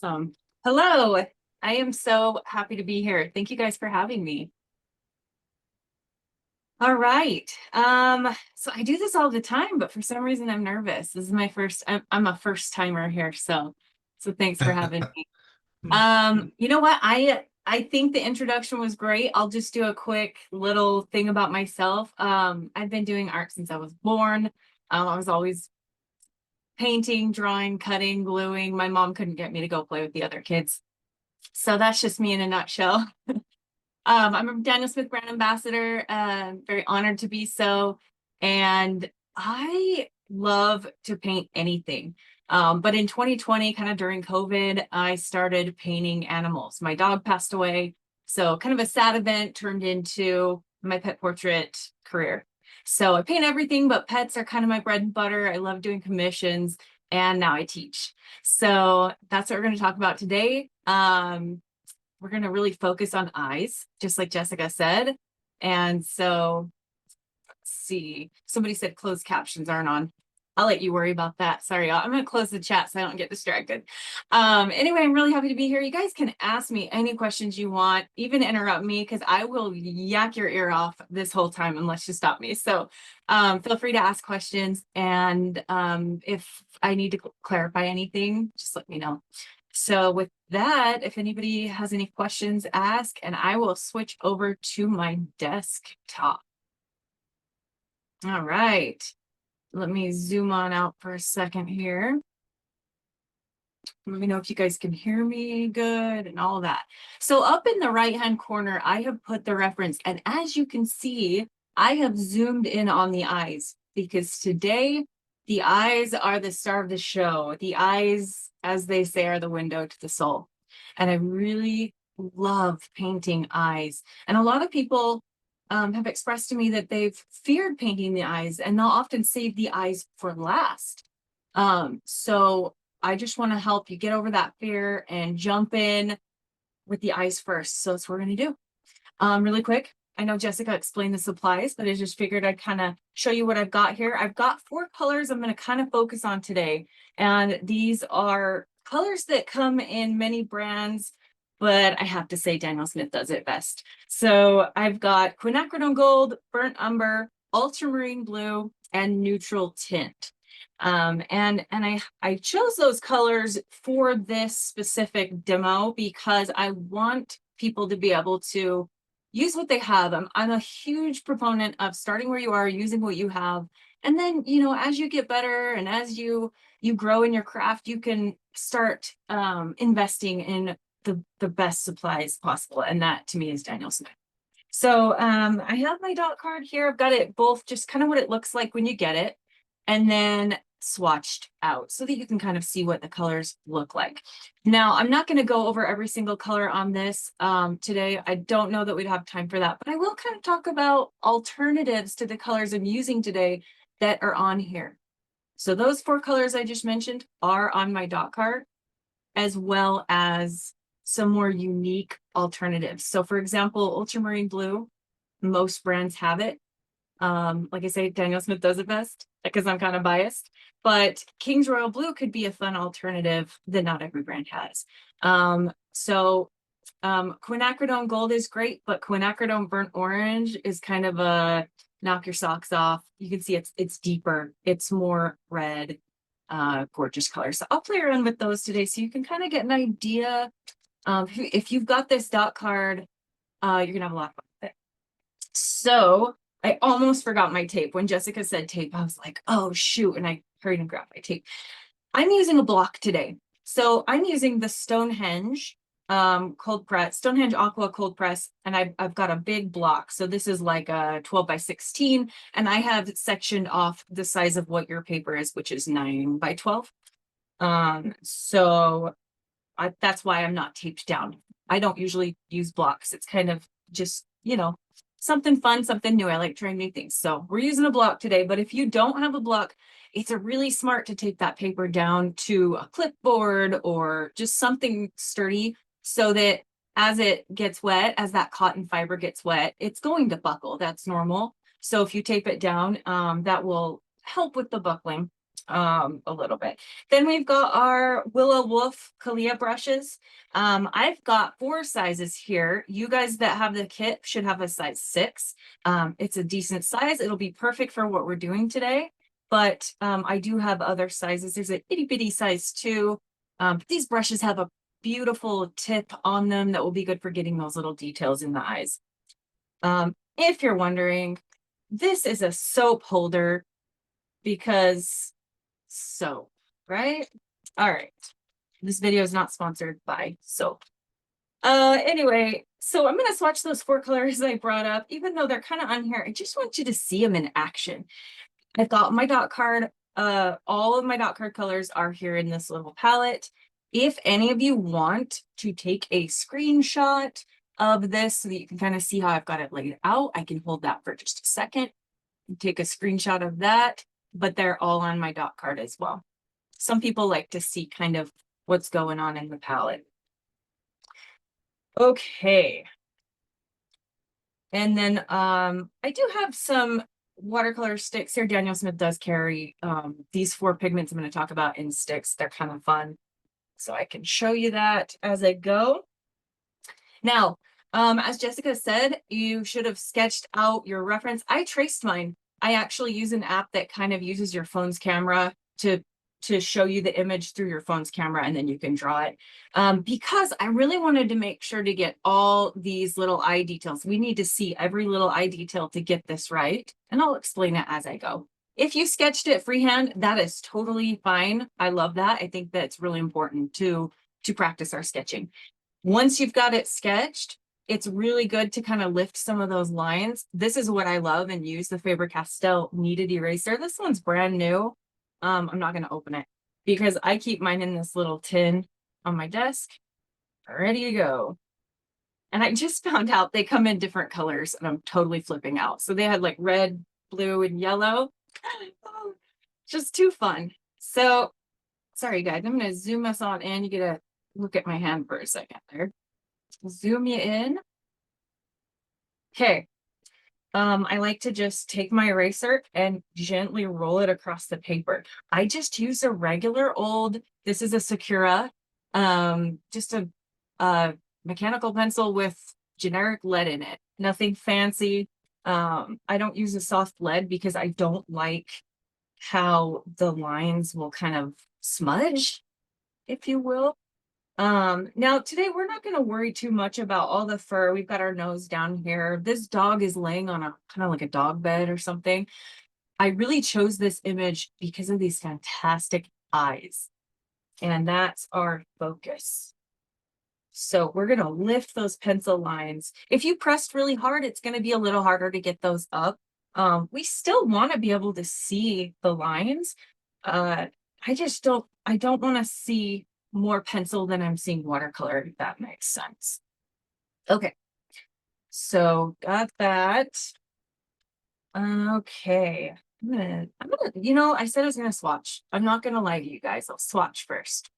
Awesome. Hello. I am so happy to be here. Thank you guys for having me. All right. So I do this all the time, but for some reason I'm nervous. This is my first, I'm a first timer here, so thanks for having me. You know what? I think the introduction was great. I'll just do a quick little thing about myself. I've been doing art since I was born. I was always painting, drawing, cutting, gluing. My mom couldn't get me to go play with the other kids. So that's just me in a nutshell. I'm a Daniel Smith brand ambassador. Very honored to be so. And I love to paint anything. But in 2020, kind of during COVID, I started painting animals. My dog passed away. So kind of a sad event turned into my pet portrait career. So I paint everything, but pets are kind of my bread and butter. I love doing commissions, and now I teach. So that's what we're going to talk about today. We're going to really focus on eyes, just like Jessica said. And so, let's see. Somebody said closed captions aren't on. I'll let you worry about that. Sorry, I'm going to close the chat so I don't get distracted. Anyway, I'm really happy to be here. You guys can ask me any questions you want, even interrupt me, because I will yak your ear off this whole time unless you stop me. So feel free to ask questions. And if I need to clarify anything, just let me know. So with that, if anybody has any questions, ask, and I will switch over to my desktop. All right. Let me zoom on out for a second here. Let me know if you guys can hear me good and all that. So up in the right-hand corner, I have put the reference. And as you can see, I have zoomed in on the eyes because today the eyes are the star of the show. The eyes, as they say, are the window to the soul. And I really love painting eyes. And a lot of people have expressed to me that they've feared painting the eyes, and they'll often save the eyes for last. So I just want to help you get over that fear and jump in with the eyes first. So that's what we're going to do. Really quick. I know Jessica explained the supplies, but I just figured I'd kind of show you what I've got here. I've got 4 colors I'm going to kind of focus on today. And these are colors that come in many brands, but I have to say Daniel Smith does it best. So I've got quinacridone gold, burnt umber, ultramarine blue, and neutral tint. And I chose those colors for this specific demo because I want people to be able to use what they have. I'm a huge proponent of starting where you are, using what you have. And then, you know, as you get better and as you grow in your craft, you can start investing in the best supplies possible. And that to me is Daniel Smith. So I have my dot card here. I've got it both just kind of what it looks like when you get it, and then swatched out so that you can kind of see what the colors look like. Now, I'm not going to go over every single color on this today. I don't know that we'd have time for that, but I will kind of talk about alternatives to the colors I'm using today that are on here. So those 4 colors I just mentioned are on my dot card, as well as some more unique alternatives. So for example, ultramarine blue, most brands have it. Like I say, Daniel Smith does it best because I'm kind of biased, but King's Royal Blue could be a fun alternative that not every brand has. Quinacridone Gold is great, but quinacridone Burnt Orange is kind of a knock your socks off. You can see it's deeper, it's more red, gorgeous color. So I'll play around with those today so you can kind of get an idea. If you've got this dot card, you're gonna have a lot of fun with it. So I almost forgot my tape. When Jessica said tape, I was like, oh, shoot. And I hurried and grabbed my tape. I'm using a block today. So I'm using the Stonehenge cold press, Stonehenge Aqua cold press. And I've got a big block. So this is like a 12 by 16. And I have it sectioned off the size of what your paper is, which is 9 by 12. That's why I'm not taped down. I don't usually use blocks. It's kind of just, you know, something fun, something new. I like trying new things. So we're using a block today, but if you don't have a block, it's a really smart to tape that paper down to a clipboard or just something sturdy so that as it gets wet, as that cotton fiber gets wet, it's going to buckle. That's normal. So if you tape it down, that will help with the buckling. a little bit. Then we've got our Willow Wolfe Kalia brushes. I've got 4 sizes here. You guys that have the kit should have a size 6. It's a decent size. It'll be perfect for what we're doing today. But I do have other sizes. There's an itty bitty size 2. These brushes have a beautiful tip on them that will be good for getting those little details in the eyes. If you're wondering, this is a soap holder because soap, right? All right. This video is not sponsored by soap. Anyway, so I'm going to swatch those 4 colors I brought up. Even though they're kind of on here, I just want you to see them in action. I've got my dot card. All of my dot card colors are here in this little palette. If any of you want to take a screenshot of this so that you can kind of see how I've got it laid out, I can hold that for just a second and take a screenshot of that, but they're all on my dot card as well. Some people like to see kind of what's going on in the palette. Okay. And then I do have some watercolor sticks here. Daniel Smith does carry these 4 pigments I'm going to talk about in sticks. They're kind of fun. So I can show you that as I go. Now, as Jessica said, you should have sketched out your reference. I traced mine. I actually use an app that kind of uses your phone's camera to show you the image through your phone's camera, and then you can draw it. Because I really wanted to make sure to get all these little eye details. We need to see every little eye detail to get this right. And I'll explain it as I go. If you sketched it freehand, that is totally fine. I love that. I think that's really important to practice our sketching. Once you've got it sketched, it's really good to kind of lift some of those lines. This is what I love and use, the Faber-Castell kneaded eraser. This one's brand new. I'm not going to open it because I keep mine in this little tin on my desk, ready to go. And I just found out they come in different colors and I'm totally flipping out. So they had like red, blue, and yellow. Oh, just too fun. So sorry guys, I'm going to zoom us on in. You get to look at my hand for a second there. Zoom you in. Okay. I like to just take my eraser and gently roll it across the paper. I just use a regular old, this is a Sakura, just a mechanical pencil with generic lead in it. Nothing fancy. I don't use a soft lead because I don't like how the lines will kind of smudge, if you will. Now today we're not going to worry too much about all the fur. We've got our nose down here. This dog is laying on a kind of like a dog bed or something. I really chose this image because of these fantastic eyes. And that's our focus. So we're going to lift those pencil lines. If you pressed really hard, it's going to be a little harder to get those up. We still want to be able to see the lines. I don't want to see more pencil than I'm seeing watercolor, if that makes sense. Okay, so got that. Okay, I'm gonna, you know, I said I was gonna swatch. I'm not gonna lie to you guys, I'll swatch first.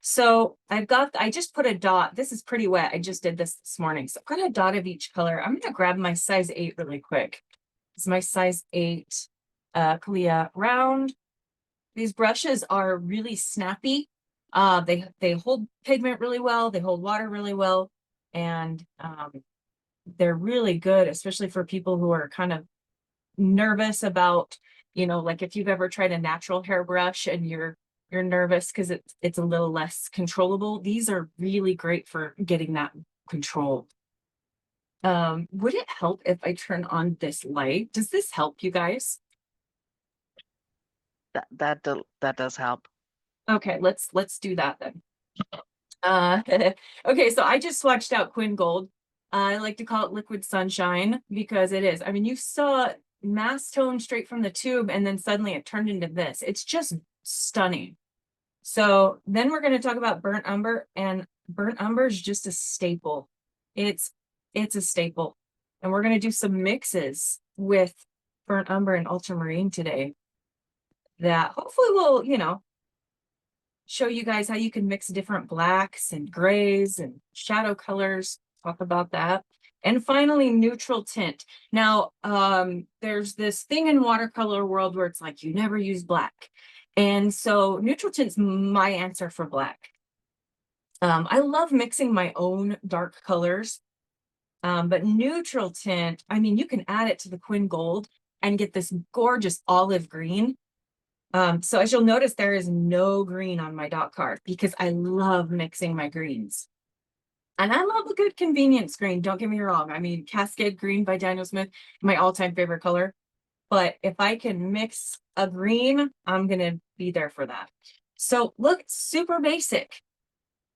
So I just put a dot. This is pretty wet. I just did this morning. So I've got a dot of each color. I'm gonna grab my size 8 really quick. It's my size 8 Kalia round. These brushes are really snappy. They hold pigment really well, they hold water really well, and they're really good, especially for people who are kind of nervous about, you know, like if you've ever tried a natural hairbrush and you're nervous because it's a little less controllable. These are really great for getting that control. Would it help if I turn on this light? Does this help you guys? That does help. Okay, let's do that then. Okay, so I just swatched out Quinn Gold. I like to call it liquid sunshine because it is. I mean, you saw mass tone straight from the tube and then suddenly it turned into this. It's just stunning. So then we're going to talk about burnt umber, and burnt umber is just a staple. It's a staple. And we're going to do some mixes with burnt umber and ultramarine today that hopefully will, you know, show you guys how you can mix different blacks and grays and shadow colors, talk about that. And finally, neutral tint. Now, there's this thing in watercolor world where it's like, you never use black. And so neutral tint's my answer for black. I love mixing my own dark colors, but neutral tint, I mean, you can add it to the Quinn Gold and get this gorgeous olive green. So as you'll notice, there is no green on my dot card because I love mixing my greens. And I love a good convenience green, don't get me wrong. I mean, Cascade Green by Daniel Smith, my all-time favorite color. But if I can mix a green, I'm gonna be there for that. So look, super basic,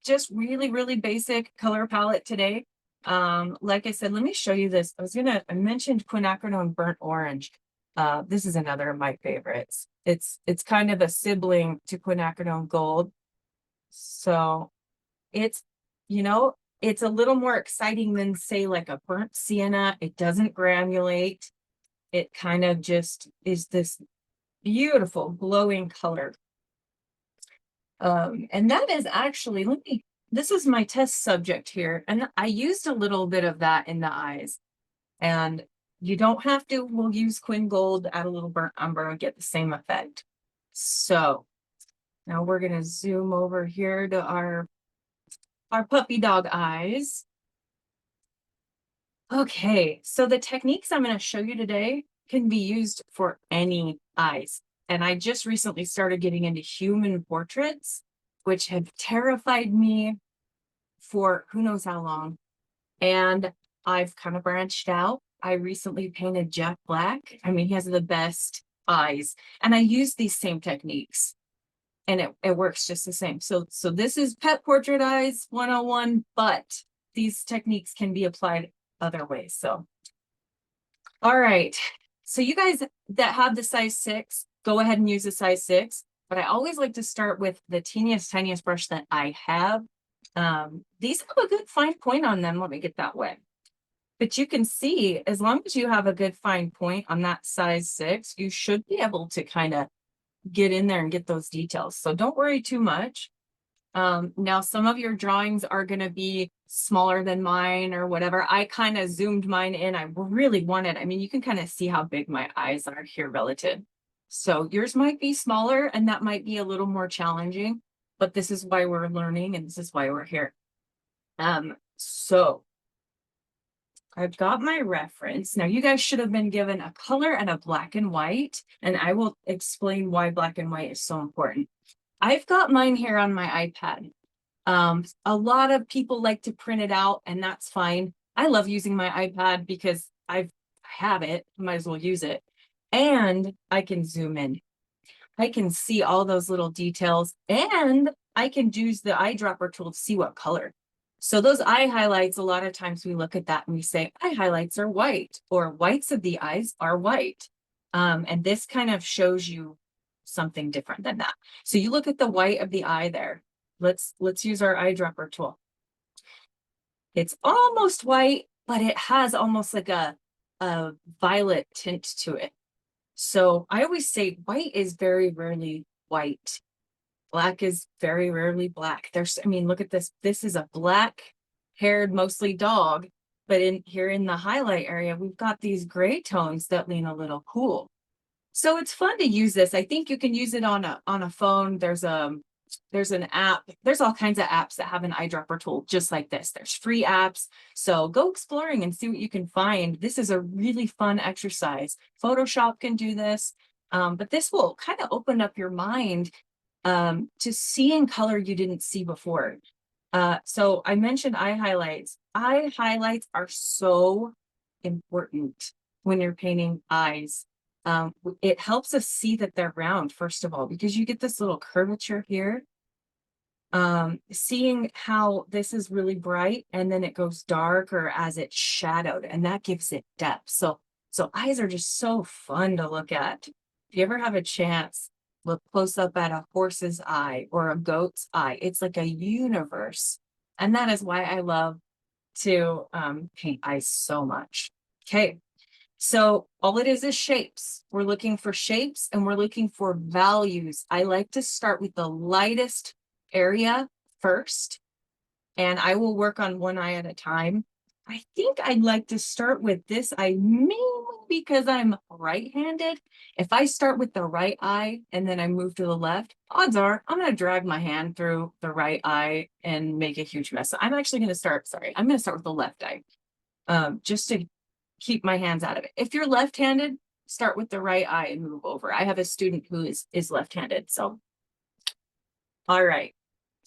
just really, really basic color palette today. Like I said, let me show you this. I mentioned quinacridone burnt orange. This is another of my favorites. It's kind of a sibling to quinacridone gold. So it's, you know, it's a little more exciting than say like a burnt sienna. It doesn't granulate. It kind of just is this beautiful glowing color. And that is actually, this is my test subject here. And I used a little bit of that in the eyes. And you don't have to, we'll use Quinn Gold, add a little burnt umber and get the same effect. So now we're gonna zoom over here to our puppy dog eyes. Okay, so the techniques I'm going to show you today can be used for any eyes. And I just recently started getting into human portraits, which have terrified me for who knows how long. And I've kind of branched out. I recently painted Jack Black. I mean, he has the best eyes. And I use these same techniques. And it works just the same. So this is pet portrait eyes 101, but these techniques can be applied other ways. So, all right. So you guys that have the size 6, go ahead and use the size 6. But I always like to start with the teeniest, tiniest brush that I have. These have a good fine point on them. Let me get that wet. But you can see, as long as you have a good fine point on that size 6, you should be able to kind of get in there and get those details. So don't worry too much. Now some of your drawings are going to be smaller than mine or whatever. I kind of zoomed mine in. I really wanted, I mean, you can kind of see how big my eyes are here relative. So yours might be smaller and that might be a little more challenging, but this is why we're learning and this is why we're here. So I've got my reference. Now you guys should have been given a color and a black and white, and I will explain why black and white is so important. I've got mine here on my iPad. A lot of people like to print it out, and that's fine. I love using my iPad because I have it, might as well use it. And I can zoom in. I can see all those little details, and I can use the eyedropper tool to see what color. So those eye highlights, a lot of times we look at that and we say, eye highlights are white, or whites of the eyes are white. And this kind of shows you something different than that. So you look at the white of the eye there. Let's use our eyedropper tool. It's almost white, but it has almost like a violet tint to it. So I always say white is very rarely white. Black is very rarely black. I mean, look at this. This is a black-haired, mostly dog, but here in the highlight area, we've got these gray tones that lean a little cool. So it's fun to use this. I think you can use it on a phone. There's an app. There's all kinds of apps that have an eyedropper tool just like this. There's free apps. So go exploring and see what you can find. This is a really fun exercise. Photoshop can do this, but this will kind of open up your mind to see in color you didn't see before. So I mentioned eye highlights. Eye highlights are so important when you're painting eyes. It helps us see that they're round, first of all, because you get this little curvature here. Seeing how this is really bright and then it goes darker as it's shadowed, and that gives it depth. So eyes are just so fun to look at. If you ever have a chance, look close up at a horse's eye or a goat's eye. It's like a universe. And that is why I love to paint eyes so much. Okay. So all it is shapes. We're looking for shapes and we're looking for values. I like to start with the lightest area first, and I will work on one eye at a time. I think I'd like to start with this eye mainly because I'm right-handed, if I start with the right eye and then I move to the left, odds are I'm going to drag my hand through the right eye and make a huge mess. So I'm actually going to start, I'm going to start with the left eye, just to keep my hands out of it. If you're left-handed, start with the right eye and move over. I have a student who is left-handed. So, all right.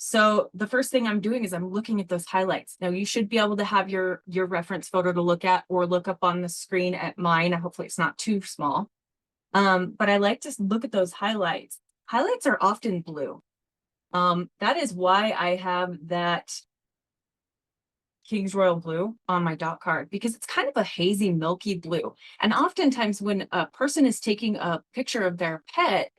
So the first thing I'm doing is I'm looking at those highlights. Now you should be able to have your reference photo to look at or look up on the screen at mine. Hopefully it's not too small. But I like to look at those highlights. Highlights are often blue. That is why I have that King's Royal Blue on my dot card, because it's kind of a hazy, milky blue. And oftentimes when a person is taking a picture of their pet,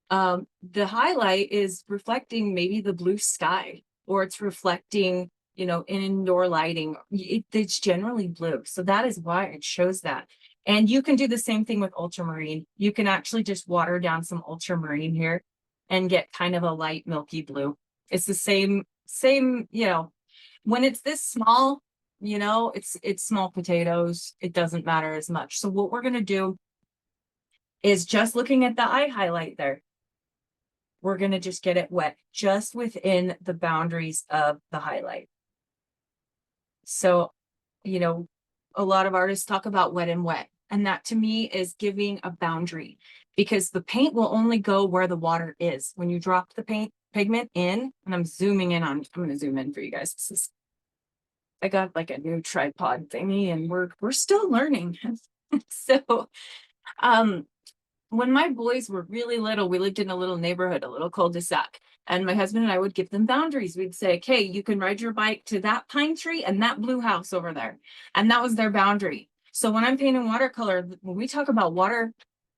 the highlight is reflecting maybe the blue sky, or it's reflecting, you know, indoor lighting. It's generally blue. So that is why it shows that. And you can do the same thing with ultramarine. You can actually just water down some ultramarine here and get kind of a light milky blue. It's the same, you know, when it's this small, you know, it's small potatoes. It doesn't matter as much. So what we're going to do is, just looking at the eye highlight there, we're going to just get it wet just within the boundaries of the highlight. So, you know, a lot of artists talk about wet and wet, and that to me is giving a boundary, because the paint will only go where the water is. When you drop the pigment in, and I'm zooming in on, I'm going to zoom in for you guys. I got like a new tripod thingy and we're still learning. So, when my boys were really little, we lived in a little neighborhood, a little cul-de-sac, and my husband and I would give them boundaries. We'd say, okay, you can ride your bike to that pine tree and that blue house over there. And that was their boundary. So when I'm painting watercolor, when we talk about water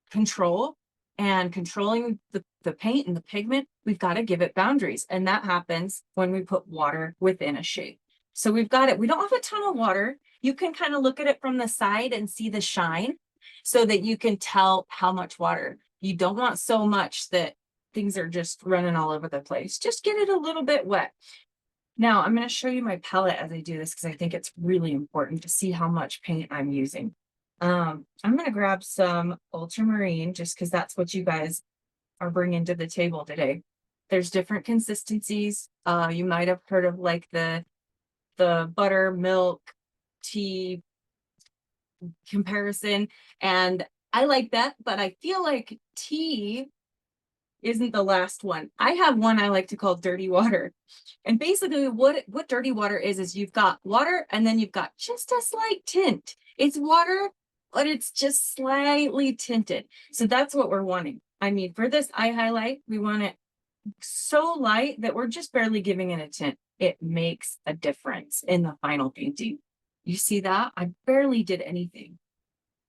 control and controlling the paint and the pigment, we've got to give it boundaries. And that happens when we put water within a shape. So we've got it. We don't have a ton of water. You can kind of look at it from the side and see the shine, so that you can tell how much water. You don't want so much that things are just running all over the place. Just get it a little bit wet. Now I'm going to show you my palette as I do this, because I think it's really important to see how much paint I'm using. I'm going to grab some ultramarine, just because that's what you guys are bringing to the table today. There's different consistencies. You might have heard of like the butter, milk, tea comparison, and I like that, but I feel like tea isn't the last one. I have one I like to call dirty water. And basically what dirty water is you've got water and then you've got just a slight tint. It's water, but it's just slightly tinted. So that's what we're wanting. I mean, for this eye highlight, we want it so light that we're just barely giving it a tint. It makes a difference in the final painting. You see that? I barely did anything.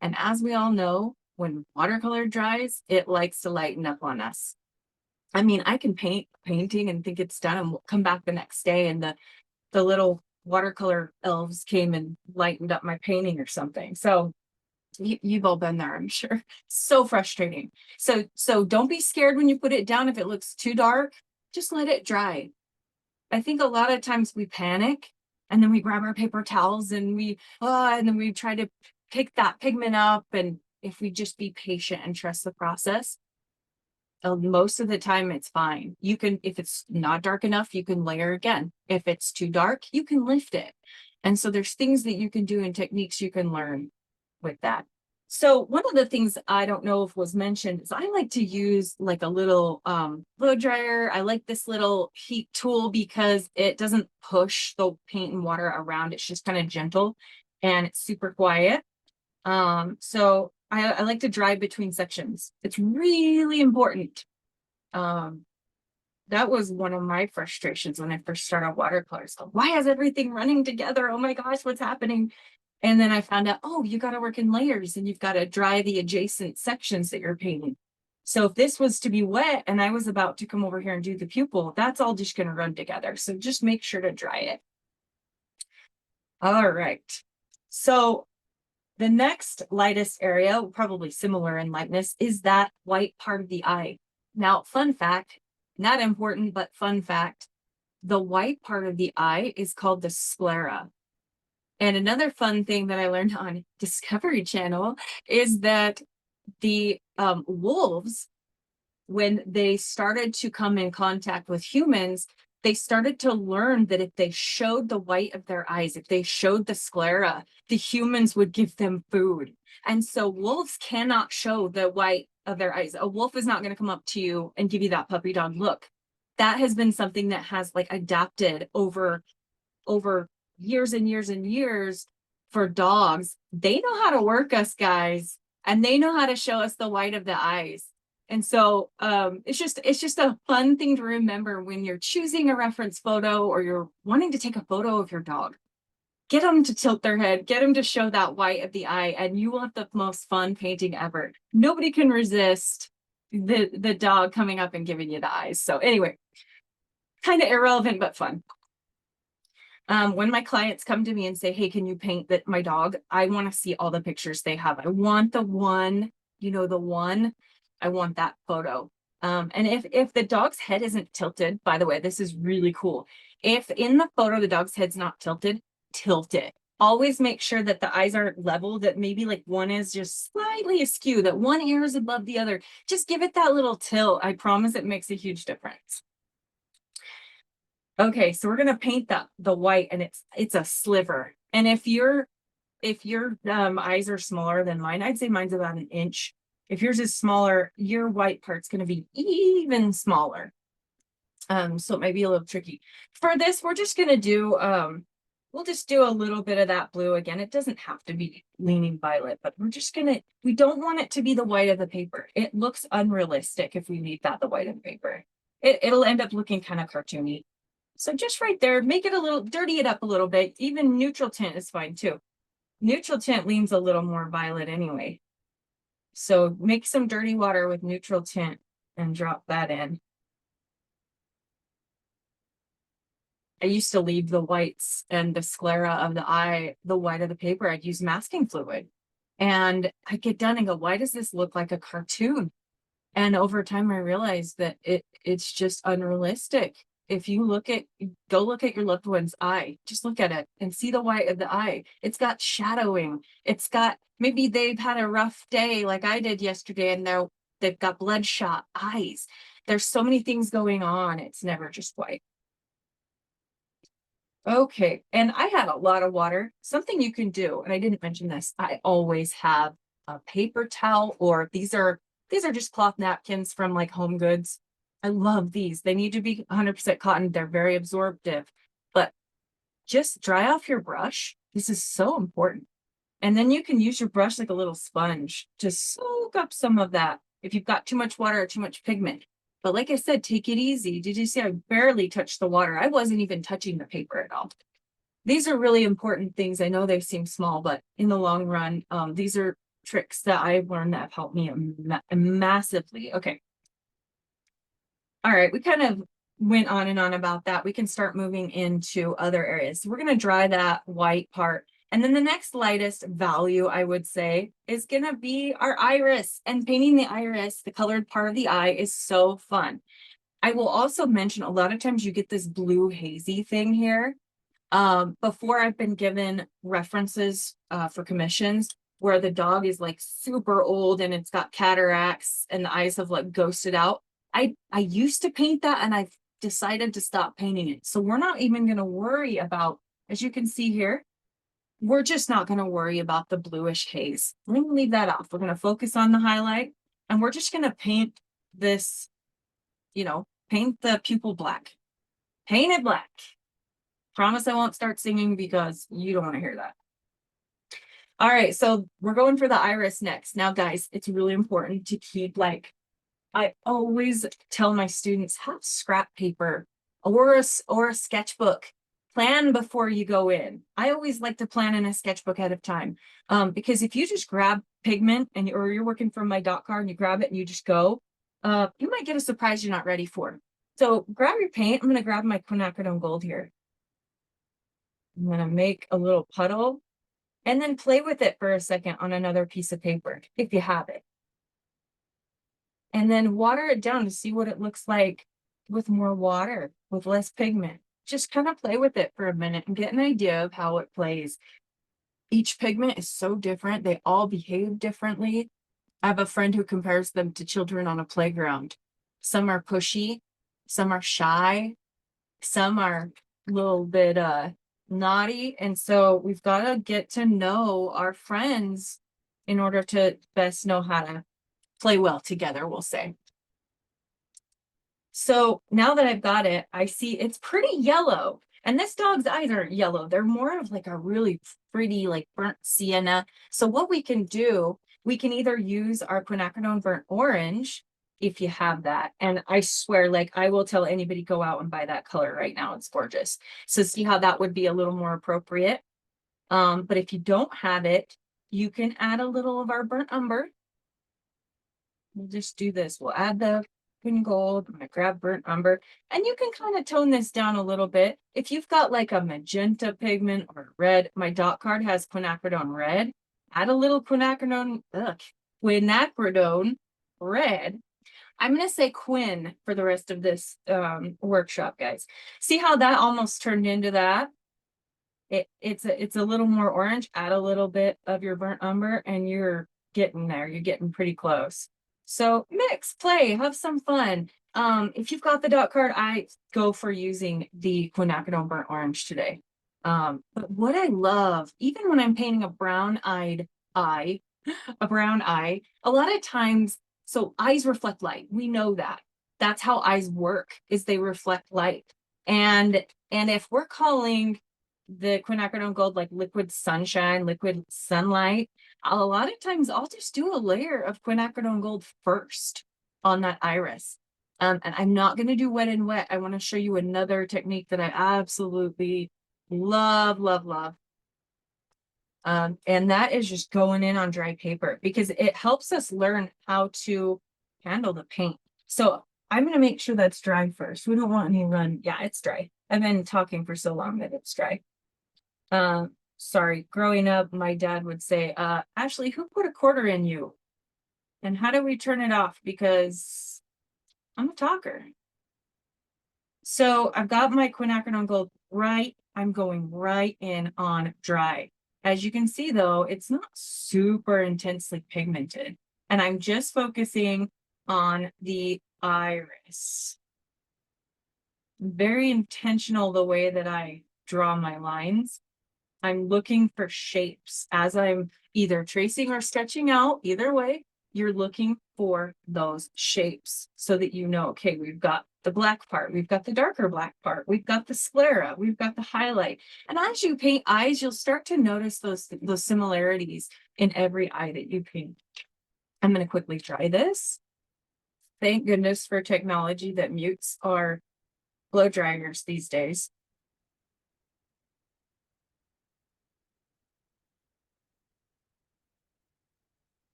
And as we all know, when watercolor dries, it likes to lighten up on us. I mean, I can paint painting and think it's done and come back the next day and the little watercolor elves came and lightened up my painting or something. So you've all been there, I'm sure. So frustrating. So don't be scared when you put it down. If it looks too dark, just let it dry. I think a lot of times we panic and then we grab our paper towels and then we try to pick that pigment up. And if we just be patient and trust the process, most of the time it's fine. You can, if it's not dark enough, you can layer again. If it's too dark, you can lift it. And so there's things that you can do and techniques you can learn with that. So one of the things I don't know if was mentioned is I like to use like a little blow dryer. I like this little heat tool because it doesn't push the paint and water around. It's just kind of gentle and it's super quiet. So I like to dry between sections. It's really important. That was one of my frustrations when I first started watercolors. So why is everything running together? Oh my gosh, what's happening? And then I found out, oh, you got to work in layers and you've got to dry the adjacent sections that you're painting. So if this was to be wet and I was about to come over here and do the pupil, that's all just going to run together. So just make sure to dry it. All right. So the next lightest area, probably similar in lightness, is that white part of the eye. Now, fun fact, not important, but fun fact, the white part of the eye is called the sclera. And another fun thing that I learned on Discovery Channel is that the wolves, when they started to come in contact with humans, they started to learn that if they showed the white of their eyes, if they showed the sclera, the humans would give them food. And so wolves cannot show the white of their eyes. A wolf is not going to come up to you and give you that puppy dog look. That has been something that has like adapted over years and years and years for dogs. They know how to work us, guys, and they know how to show us the white of the eyes. And so it's just a fun thing to remember when you're choosing a reference photo or you're wanting to take a photo of your dog. Get them to tilt their head, get them to show that white of the eye, and you will have the most fun painting ever. Nobody can resist the dog coming up and giving you the eyes. So anyway, kind of irrelevant, but fun. When my clients come to me and say, hey, can you paint that my dog? I want to see all the pictures they have. I want the one, the one, I want that photo. And if the dog's head isn't tilted, by the way, this is really cool. If in the photo, the dog's head's not tilted, tilt it. Always make sure that the eyes aren't level, that maybe like one is just slightly askew, that one ear is above the other. Just give it that little tilt. I promise it makes a huge difference. Okay, so we're gonna paint the white, and it's a sliver. And if your eyes are smaller than mine, I'd say mine's about an inch. If yours is smaller, your white part's gonna be even smaller. So it might be a little tricky. For this, we're just gonna do we'll just do a little bit of that blue again. It doesn't have to be leaning violet, but we don't want it to be the white of the paper. It looks unrealistic if we leave that the white of the paper. It'll end up looking kind of cartoony. So just right there, make it a little, dirty it up a little bit. Even neutral tint is fine too. Neutral tint leans a little more violet anyway. So make some dirty water with neutral tint and drop that in. I used to leave the whites and the sclera of the eye, the white of the paper. I'd use masking fluid. And I get done and go, why does this look like a cartoon? And over time, I realized that it's just unrealistic. If you go look at your loved one's eye, just look at it and see the white of the eye. It's got shadowing. Maybe they've had a rough day like I did yesterday, and they've got bloodshot eyes. There's so many things going on. It's never just white. Okay, and I had a lot of water. Something you can do, and I didn't mention this, I always have a paper towel, or these are just cloth napkins from like Home Goods. I love these. They need to be 100% cotton. They're very absorptive, but just dry off your brush. This is so important. And then you can use your brush like a little sponge to soak up some of that if you've got too much water or too much pigment. But like I said, take it easy. Did you see I barely touched the water? I wasn't even touching the paper at all. These are really important things. I know they seem small, but in the long run, these are tricks that I've learned that have helped me massively. Okay. All right, we kind of went on and on about that. We can start moving into other areas. So we're going to dry that white part. And then the next lightest value, I would say, is going to be our iris. And painting the iris, the colored part of the eye, is so fun. I will also mention a lot of times you get this blue hazy thing here. Before, I've been given references for commissions where the dog is like super old and it's got cataracts and the eyes have like ghosted out. I used to paint that, and I've decided to stop painting it. So we're not even going to worry about, as you can see here, we're just not going to worry about the bluish haze. We're going to leave that off. We're going to focus on the highlight, and we're just going to paint this, paint the pupil black. Paint it black. Promise I won't start singing because you don't want to hear that. All right, so we're going for the iris next. Now, guys, it's really important to keep I always tell my students, have scrap paper or a sketchbook. Plan before you go in. I always like to plan in a sketchbook ahead of time, because if you just grab pigment or you're working from my dot card and you grab it and you just go, you might get a surprise you're not ready for. So grab your paint. I'm going to grab my quinacridone gold here. I'm going to make a little puddle and then play with it for a second on another piece of paper if you have it. And then water it down to see what it looks like with more water, with less pigment. Just kind of play with it for a minute and get an idea of how it plays. Each pigment is so different. They all behave differently. I have a friend who compares them to children on a playground. Some are pushy, some are shy, some are a little bit naughty. And so we've got to get to know our friends in order to best know how to play well together, we'll say. So now that I've got it, I see it's pretty yellow. And this dog's eyes aren't yellow. They're more of like a really pretty, like burnt sienna. So what we can do, we can either use our quinacridone burnt orange if you have that. And I swear, like I will tell anybody, go out and buy that color right now. It's gorgeous. So see how that would be a little more appropriate. But if you don't have it, you can add a little of our burnt umber. We'll just do this. We'll add the pin gold. I'm gonna grab burnt umber, and you can kind of tone this down a little bit. If you've got like a magenta pigment or red, my dot card has quinacridone red. Add a little quinacridone red. I'm gonna say quin for the rest of this workshop, guys. See how that almost turned into that? It's a little more orange. Add a little bit of your burnt umber, and you're getting there. You're getting pretty close. So mix, play, have some fun. If you've got the dot card, I go for using the quinacridone burnt orange today. But what I love, even when I'm painting a brown-eyed eye, a brown eye, a lot of times, so eyes reflect light. We know that. That's how eyes work, is they reflect light. And if we're calling the quinacridone gold like liquid sunshine, liquid sunlight, a lot of times I'll just do a layer of quinacridone gold first on that iris. And I'm not going to do wet and wet. I want to show you another technique that I absolutely love, love, love. And that is just going in on dry paper, because it helps us learn how to handle the paint. So I'm going to make sure that's dry first. We don't want any run. Yeah, it's dry. I've been talking for so long that it's dry. Sorry, growing up, my dad would say, Ashley, who put a quarter in you? And how do we turn it off? Because I'm a talker. So I've got my quinacridone gold right. I'm going right in on dry. As you can see, though, it's not super intensely pigmented. And I'm just focusing on the iris. Very intentional the way that I draw my lines. I'm looking for shapes as I'm either tracing or sketching out. Either way, you're looking for those shapes so that you know, okay, we've got the black part, we've got the darker black part, we've got the sclera, we've got the highlight. And as you paint eyes, you'll start to notice those similarities in every eye that you paint. I'm going to quickly try this. Thank goodness for technology that mutes our blow dryers these days.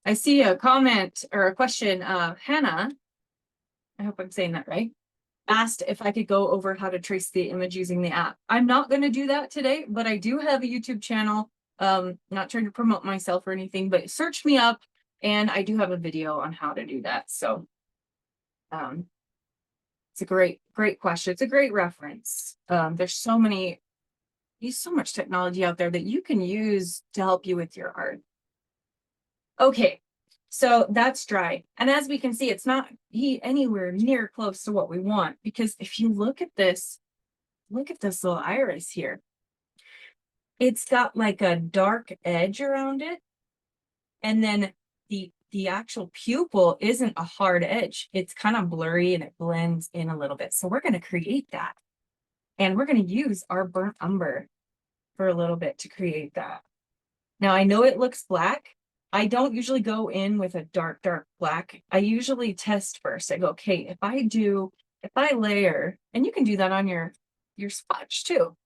I see a comment or a question. Hannah, I hope I'm saying that right, asked if I could go over how to trace the image using the app. I'm not going to do that today, but I do have a YouTube channel. Not trying to promote myself or anything, but search me up and I do have a video on how to do that. So it's a great question. It's a great reference. There's so much technology out there that you can use to help you with your art. Okay, so that's dry. And as we can see, it's not anywhere near close to what we want, because if you look at this little iris here, it's got like a dark edge around it. And then the actual pupil isn't a hard edge. It's kind of blurry and it blends in a little bit. So we're going to create that. And we're going to use our burnt umber for a little bit to create that. Now, I know it looks black. I don't usually go in with a dark black. I usually test first. I go, okay, if I layer, and you can do that on your sponge too.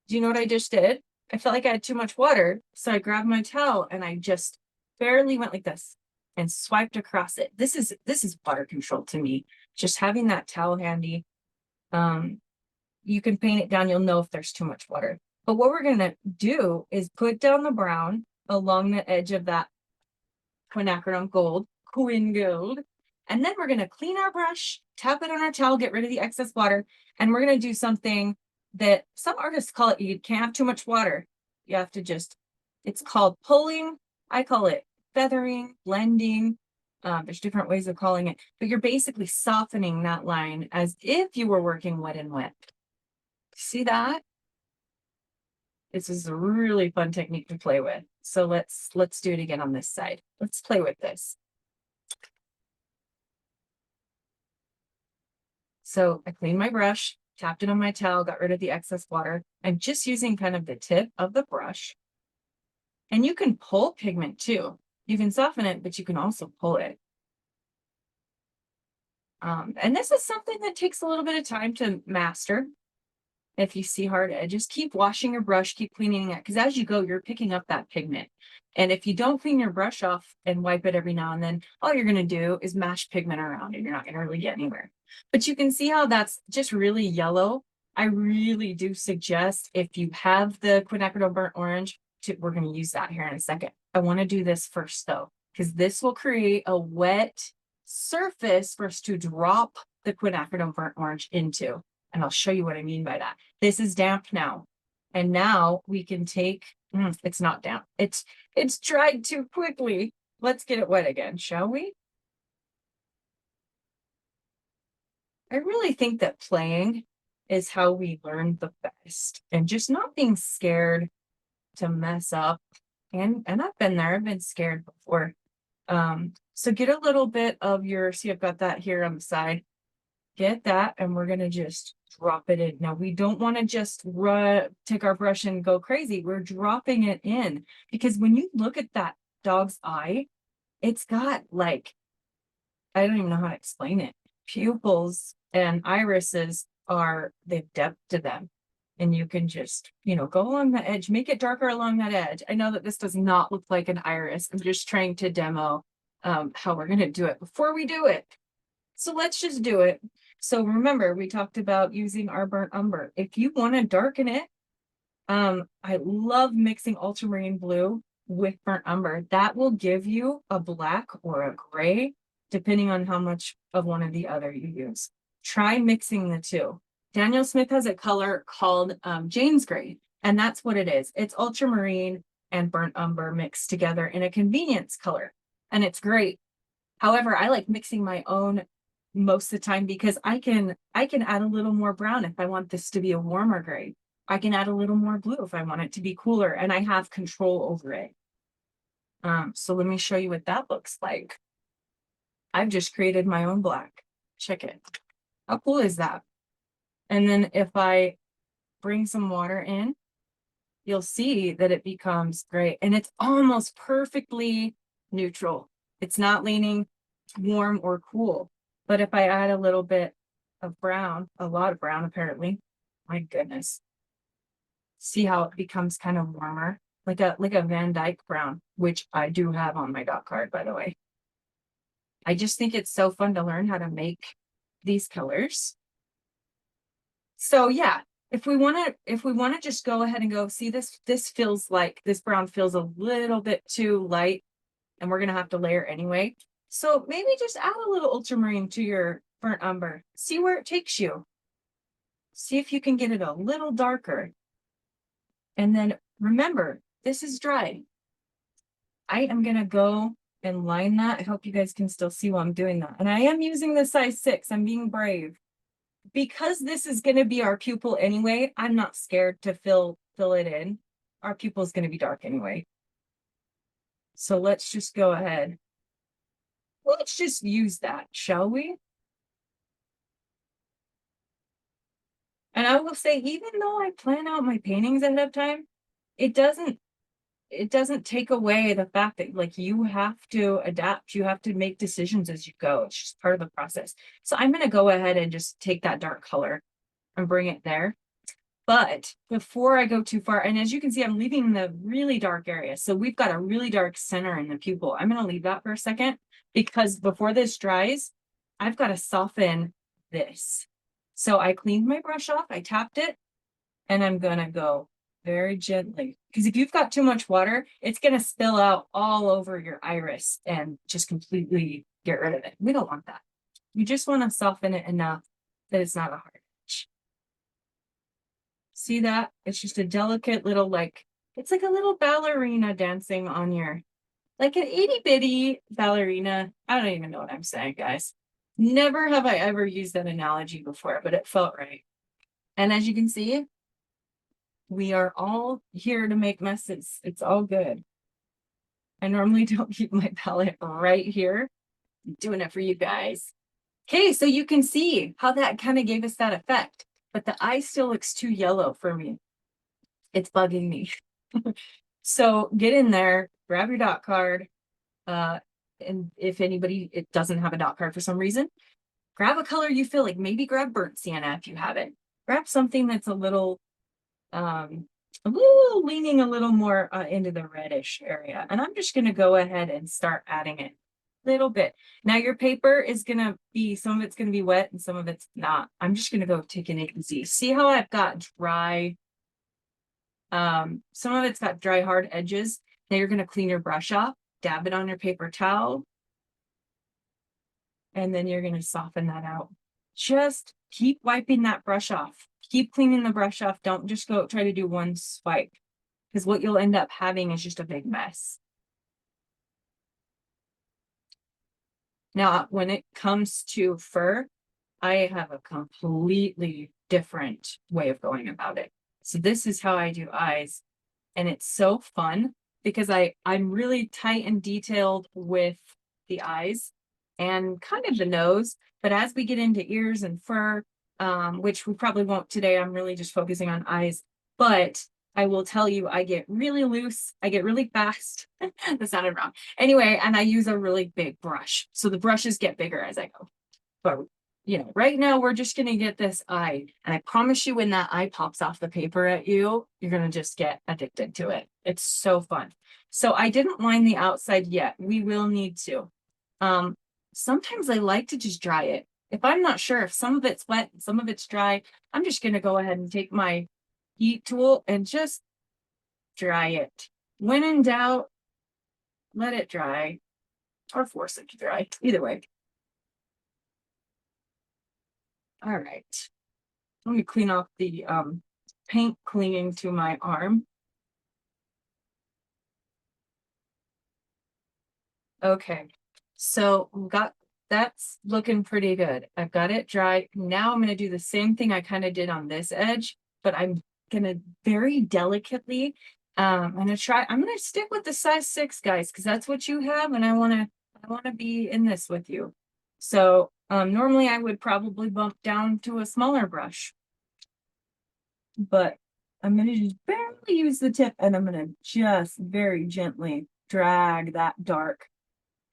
Do you know what I just did? I felt like I had too much water. So I grabbed my towel and I just barely went like this and swiped across it. This is water control to me. Just having that towel handy. You can paint it down. You'll know if there's too much water. But what we're going to do is put down the brown along the edge of that quinacridone gold, quin gold. And then we're going to clean our brush, tap it on our towel, get rid of the excess water. And we're going to do something that some artists call it, you can't have too much water. You have to just, it's called pulling. I call it feathering, blending. There's different ways of calling it, but you're basically softening that line as if you were working wet and wet. See that? This is a really fun technique to play with. So let's do it again on this side. Let's play with this. So I cleaned my brush, tapped it on my towel, got rid of the excess water. I'm just using kind of the tip of the brush. And you can pull pigment too. You can soften it, but you can also pull it. And this is something that takes a little bit of time to master. If you see hard edges, keep washing your brush, keep cleaning it, because as you go, you're picking up that pigment. And if you don't clean your brush off and wipe it every now and then, all you're going to do is mash pigment around and you're not going to really get anywhere. But you can see how that's just really yellow. I really do suggest, if you have the quinacridone burnt orange, we're going to use that here in a second. I want to do this first though, because this will create a wet surface for us to drop the quinacridone burnt orange into. And I'll show you what I mean by that. This is damp now. And now we can take, it's not damp. It's dried too quickly. Let's get it wet again, shall we? I really think that playing is how we learn the best, and just not being scared to mess up. And I've been there, I've been scared before. So get a little bit of your, see, I've got that here on the side. Get that, and we're gonna just drop it in. Now we don't want to just take our brush and go crazy. We're dropping it in, because when you look at that dog's eye, it's got like, I don't even know how to explain it. Pupils and irises they've depth to them. And you can just, go along the edge, make it darker along that edge. I know that this does not look like an iris. I'm just trying to demo how we're going to do it before we do it. So let's just do it. So remember, we talked about using our burnt umber. If you want to darken it, I love mixing ultramarine blue with burnt umber. That will give you a black or a gray, depending on how much of one or the other you use. Try mixing the two. Daniel Smith has a color called Jane's Gray, and that's what it is. It's ultramarine and burnt umber mixed together in a convenience color, and it's great. However, I like mixing my own most of the time, because I can add a little more brown if I want this to be a warmer gray. I can add a little more blue if I want it to be cooler, and I have control over it. So let me show you what that looks like. I've just created my own black. Check it. How cool is that? And then if I bring some water in, you'll see that it becomes gray, and it's almost perfectly neutral. It's not leaning warm or cool. But if I add a little bit of brown, a lot of brown apparently, my goodness. See how it becomes kind of warmer, like a Van Dyke brown, which I do have on my dot card, by the way. I just think it's so fun to learn how to make these colors. So yeah, if we want to just go ahead and go, see, this feels like this brown feels a little bit too light, and we're gonna have to layer anyway. So maybe just add a little ultramarine to your burnt umber. See where it takes you. See if you can get it a little darker. And then remember, this is dry. I am gonna go and line that. I hope you guys can still see while I'm doing that. And I am using the size 6. I'm being brave. Because this is gonna be our pupil anyway, I'm not scared to fill it in. Our pupil is gonna be dark anyway. So let's just go ahead. Let's just use that, shall we? And I will say, even though I plan out my paintings ahead of time, it doesn't take away the fact that, like, you have to adapt. You have to make decisions as you go. It's just part of the process. So I'm going to go ahead and just take that dark color and bring it there. But before I go too far, and as you can see, I'm leaving the really dark area. So we've got a really dark center in the pupil. I'm going to leave that for a second, because before this dries, I've got to soften this. So I cleaned my brush off, I tapped it, and I'm going to go very gently, because if you've got too much water, it's going to spill out all over your iris and just completely get rid of it. We don't want that. You just want to soften it enough that it's not a hard edge. See that? It's just a delicate little, like, it's like a little ballerina dancing on your, like an itty bitty ballerina. I don't even know what I'm saying, guys. Never have I ever used that analogy before, but it felt right. And as you can see, we are all here to make messes. It's all good. I normally don't keep my palette right here. I'm doing it for you guys. Okay, so you can see how that kind of gave us that effect, but the eye still looks too yellow for me. It's bugging me. So get in there, grab your dot card. And if anybody it doesn't have a dot card for some reason, grab a color you feel like. Maybe grab burnt sienna if you have it. Grab something that's a little leaning a little more into the reddish area. And I'm just going to go ahead and start adding it a little bit. Now your paper is going to be, some of it's going to be wet and some of it's not. I'm just going to go taking it easy. See how I've got dry, some of it's got dry, hard edges. Now you're going to clean your brush off, dab it on your paper towel, and then you're going to soften that out. Just keep wiping that brush off. Keep cleaning the brush off. Don't just go try to do one swipe, because what you'll end up having is just a big mess. Now, when it comes to fur, I have a completely different way of going about it. So this is how I do eyes. And it's so fun because I'm really tight and detailed with the eyes and kind of the nose. But as we get into ears and fur, which we probably won't today, I'm really just focusing on eyes. But I will tell you, I get really loose. I get really fast. That sounded wrong. Anyway, and I use a really big brush. So the brushes get bigger as I go. But you know, right now we're just going to get this eye. And I promise you, when that eye pops off the paper at you, you're going to just get addicted to it. It's so fun. So I didn't line the outside yet. We will need to. Sometimes I like to just dry it. If I'm not sure if some of it's wet and some of it's dry, I'm just going to go ahead and take my heat tool and just dry it. When in doubt, let it dry or force it to dry. Either way. All right. Let me clean off the paint clinging to my arm. Okay, so that's looking pretty good. I've got it dry. Now I'm going to do the same thing I kind of did on this edge, but I'm going to very delicately, I'm going to stick with the size 6, guys, because that's what you have, and I want to be in this with you. So normally I would probably bump down to a smaller brush, but I'm going to just barely use the tip, and I'm going to just very gently drag that dark.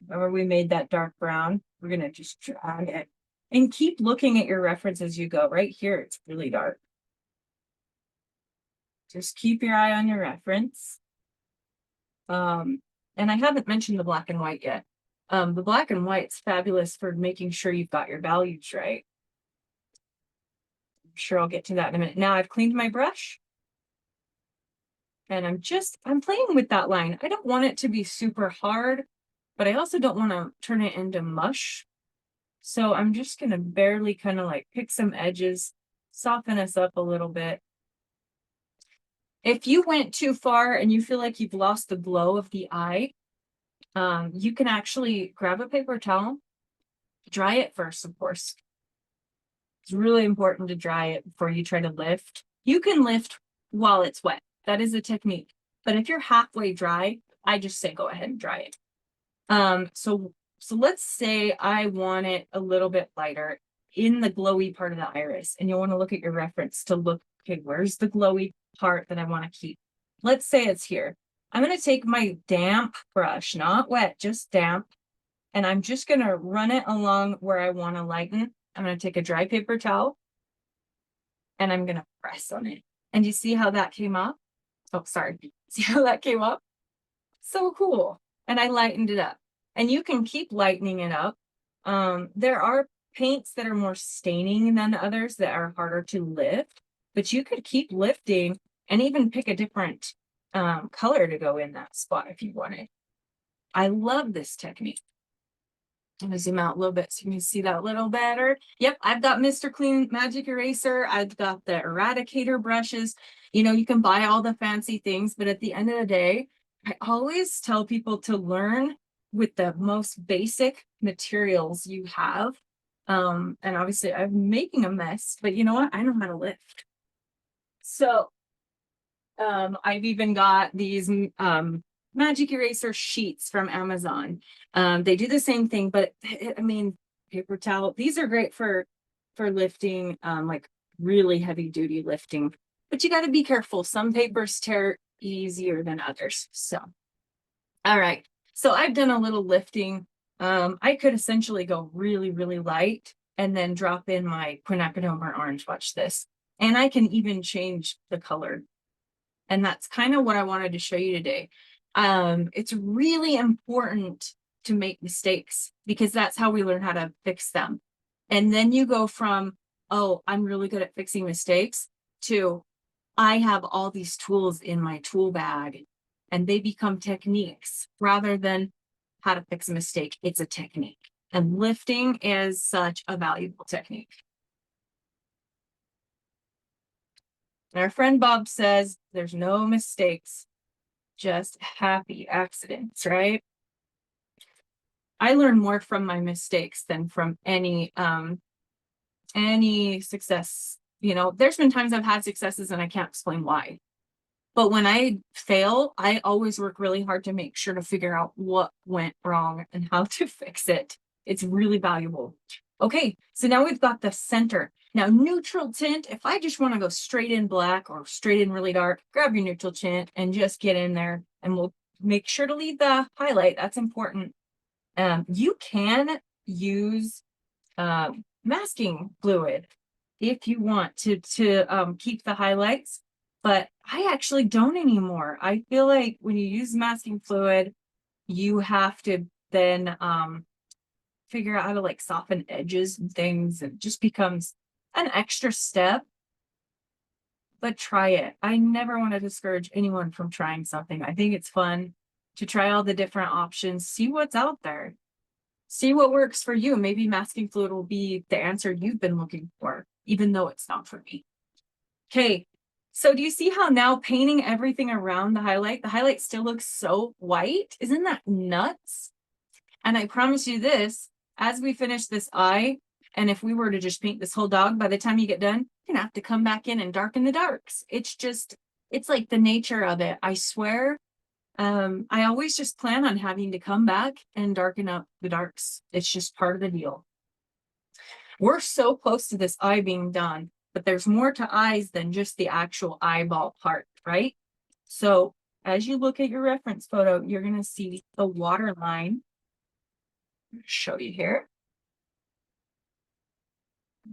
Remember we made that dark brown? We're going to just drag it and keep looking at your reference as you go. Right here, it's really dark. Just keep your eye on your reference. And I haven't mentioned the black and white yet. The black and white's fabulous for making sure you've got your values right. I'm sure I'll get to that in a minute. Now I've cleaned my brush. And I'm playing with that line. I don't want it to be super hard, but I also don't want to turn it into mush. So I'm just going to barely kind of like pick some edges, soften us up a little bit. If you went too far and you feel like you've lost the glow of the eye, you can actually grab a paper towel, dry it first, of course. It's really important to dry it before you try to lift. You can lift while it's wet. That is a technique. But if you're halfway dry, I just say go ahead and dry it. So let's say I want it a little bit lighter in the glowy part of the iris, and you'll want to look at your reference to look, okay, where's the glowy part that I want to keep? Let's say it's here. I'm going to take my damp brush, not wet, just damp, and I'm just going to run it along where I want to lighten. I'm going to take a dry paper towel and I'm going to press on it. And you see how that came up? Oh, sorry. See how that came up? So cool. And I lightened it up. And you can keep lightening it up. There are paints that are more staining than others that are harder to lift, but you could keep lifting and even pick a different color to go in that spot if you wanted. I love this technique. I'm gonna zoom out a little bit so you can see that a little better. Yep, I've got Mr. Clean Magic Eraser. I've got the Eradicator brushes. You know, you can buy all the fancy things, but at the end of the day, I always tell people to learn with the most basic materials you have. And obviously I'm making a mess, but you know what? I know how to lift. So I've even got these magic eraser sheets from Amazon. They do the same thing, but I mean, paper towel, these are great for lifting, like really heavy duty lifting, but you got to be careful. Some papers tear easier than others. So, all right. So I've done a little lifting. I could essentially go really, really light and then drop in my quinacridone burnt orange. Watch this. And I can even change the color. And that's kind of what I wanted to show you today. It's really important to make mistakes because that's how we learn how to fix them. And then you go from, oh, I'm really good at fixing mistakes to I have all these tools in my tool bag, and they become techniques rather than how to fix a mistake. It's a technique. And lifting is such a valuable technique. And our friend Bob says there's no mistakes, just happy accidents, right? I learn more from my mistakes than from any success. You know, there's been times I've had successes and I can't explain why. But when I fail, I always work really hard to make sure to figure out what went wrong and how to fix it. It's really valuable. Okay, so now we've got the center. Now, neutral tint, if I just want to go straight in black or straight in really dark, grab your neutral tint and just get in there, and we'll make sure to leave the highlight. That's important. You can use masking fluid if you want to keep the highlights, but I actually don't anymore. I feel like when you use masking fluid, you have to then figure out how to like soften edges and things, and it just becomes an extra step. But try it. I never want to discourage anyone from trying something. I think it's fun to try all the different options, see what's out there, see what works for you. Maybe masking fluid will be the answer you've been looking for, even though it's not for me. Okay, so do you see how now painting everything around the highlight still looks so white? Isn't that nuts? And I promise you this, as we finish this eye, and if we were to just paint this whole dog, by the time you get done, you're gonna have to come back in and darken the darks. It's just, it's like the nature of it. I swear, I always just plan on having to come back and darken up the darks. It's just part of the deal. We're so close to this eye being done, but there's more to eyes than just the actual eyeball part, right? So as you look at your reference photo, you're going to see the water line. I'll show you here.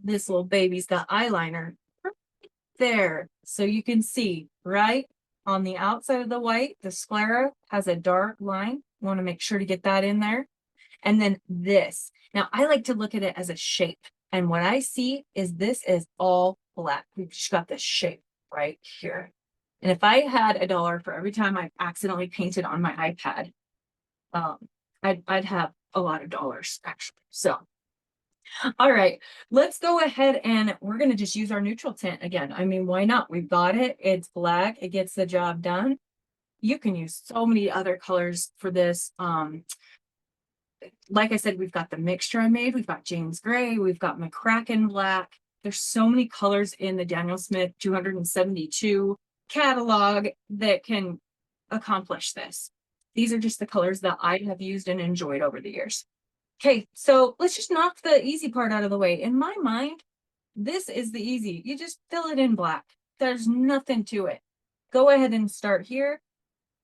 This little baby's got eyeliner right there. So you can see right on the outside of the white, the sclera has a dark line. You want to make sure to get that in there. And then this. Now, I like to look at it as a shape. And what I see is this is all black. We've just got this shape right here. And if I had $1 for every time I accidentally painted on my iPad, I'd have a lot of dollars, actually. So, all right, let's go ahead and we're going to just use our neutral tint again. I mean, why not? We've got it. It's black. It gets the job done. You can use so many other colors for this. Like I said, we've got the mixture I made. We've got James Gray. We've got McCracken Black. There's so many colors in the Daniel Smith 272 catalog that can accomplish this. These are just the colors that I have used and enjoyed over the years. Okay, so let's just knock the easy part out of the way. In my mind, this is the easy. You just fill it in black. There's nothing to it. Go ahead and start here.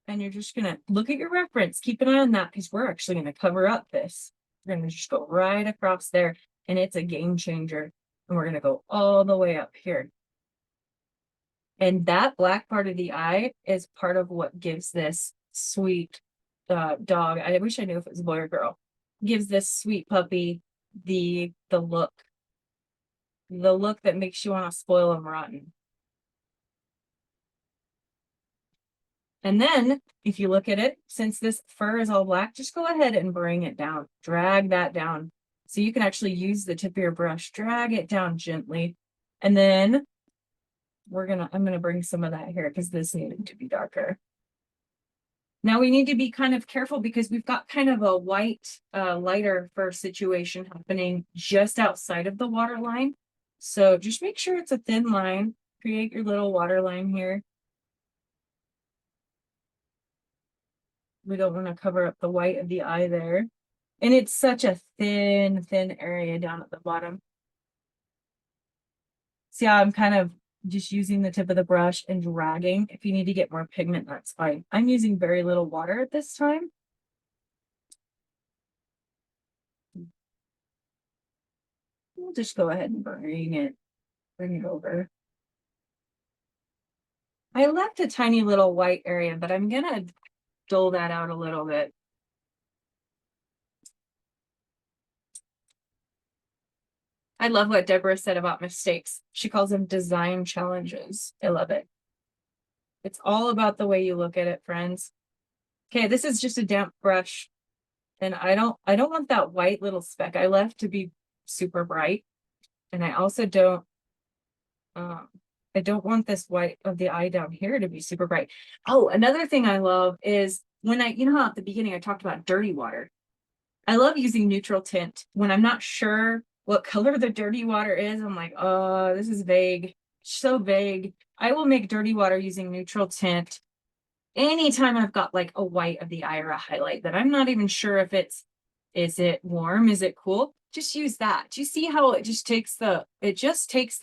And you're just going to look at your reference. Keep an eye on that because we're actually going to cover up this. We're going to just go right across there. And it's a game changer. And we're going to go all the way up here. And that black part of the eye is part of what gives this sweet dog. I wish I knew if it was a boy or girl. Gives this sweet puppy the look. The look that makes you want to spoil them rotten. And then if you look at it, since this fur is all black, just go ahead and bring it down, drag that down. So you can actually use the tip of your brush, drag it down gently. And then I'm gonna bring some of that here because this needed to be darker. Now we need to be kind of careful because we've got kind of a white, lighter fur situation happening just outside of the water line. So just make sure it's a thin line. Create your little water line here. We don't want to cover up the white of the eye there. And it's such a thin area down at the bottom. See how I'm kind of just using the tip of the brush and dragging. If you need to get more pigment, that's fine. I'm using very little water at this time. We'll just go ahead and bring it over. I left a tiny little white area, but I'm gonna dull that out a little bit. I love what Deborah said about mistakes. She calls them design challenges. I love it. It's all about the way you look at it, friends. Okay, this is just a damp brush. And I don't want that white little speck I left to be super bright. And I also don't want this white of the eye down here to be super bright. Oh, another thing I love is when you know how at the beginning I talked about dirty water. I love using neutral tint when I'm not sure what color the dirty water is. I'm like, oh, this is vague, so vague. I will make dirty water using neutral tint anytime I've got like a white of the eye or a highlight that I'm not even sure if is it warm, is it cool? Just use that. Do you see how it just takes the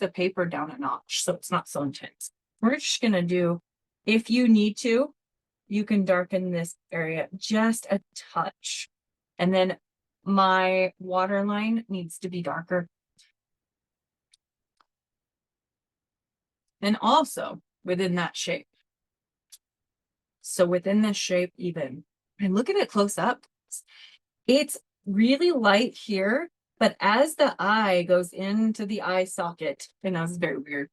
paper down a notch so it's not so intense? We're just gonna do, if you need to, you can darken this area just a touch. And then my waterline needs to be darker. And also within that shape. So within this shape even, and look at it close up. It's really light here, but as the eye goes into the eye socket, and that's very weird,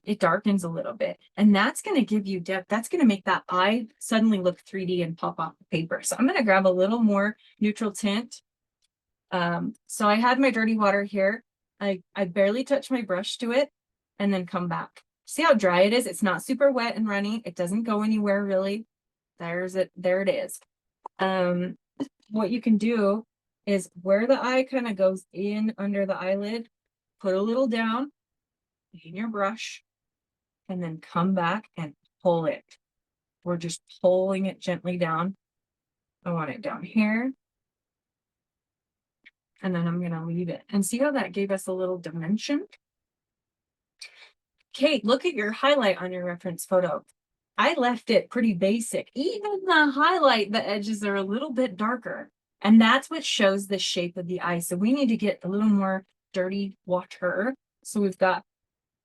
it darkens a little bit. And that's going to give you depth. That's going to make that eye suddenly look 3D and pop off the paper. So I'm going to grab a little more neutral tint. So I had my dirty water here. I barely touch my brush to it and then come back. See how dry it is? It's not super wet and runny. It doesn't go anywhere really. There it is. What you can do is where the eye kind of goes in under the eyelid, put a little down in your brush and then come back and pull it. We're just pulling it gently down. I want it down here. And then I'm going to leave it. And see how that gave us a little dimension? Kate, look at your highlight on your reference photo. I left it pretty basic. Even the highlight, the edges are a little bit darker. And that's what shows the shape of the eye. So we need to get a little more dirty water. So we've got,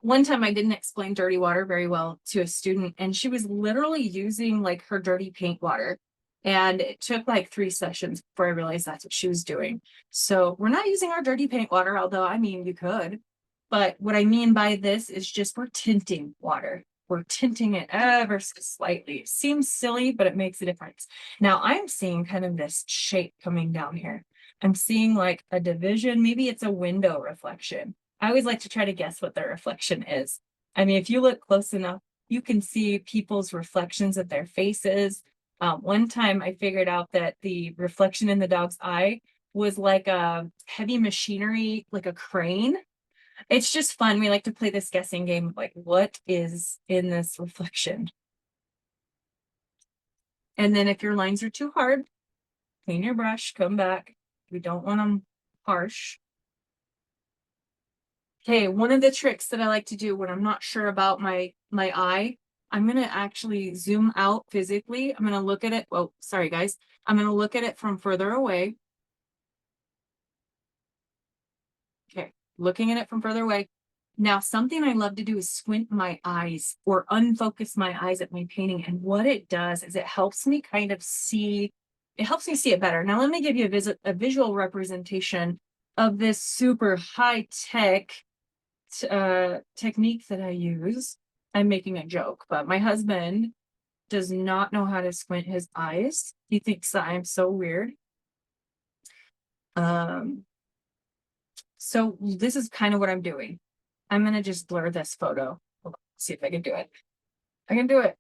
one time I didn't explain dirty water very well to a student, and she was literally using like her dirty paint water. And it took like 3 sessions before I realized that's what she was doing. So we're not using our dirty paint water, although I mean, you could. But what I mean by this is just we're tinting water. We're tinting it ever so slightly. It seems silly, but it makes a difference. Now I'm seeing kind of this shape coming down here. I'm seeing like a division. Maybe it's a window reflection. I always like to try to guess what the reflection is. I mean, if you look close enough, you can see people's reflections of their faces. One time I figured out that the reflection in the dog's eye was like a heavy machinery, like a crane. It's just fun. We like to play this guessing game of like, what is in this reflection? And then if your lines are too hard, clean your brush, come back. We don't want them harsh. Okay, one of the tricks that I like to do when I'm not sure about my eye, I'm going to actually zoom out physically. I'm going to look at it. Oh, sorry, guys. I'm going to look at it from further away. Okay, looking at it from further away. Now, something I love to do is squint my eyes or unfocus my eyes at my painting. And what it does is it helps me kind of see, it helps me see it better. Now, let me give you a visual representation of this super high-tech technique that I use. I'm making a joke, but my husband does not know how to squint his eyes. He thinks that I'm so weird. So this is kind of what I'm doing. I'm gonna just blur this photo. Hold on, see if I can do it. I can do it.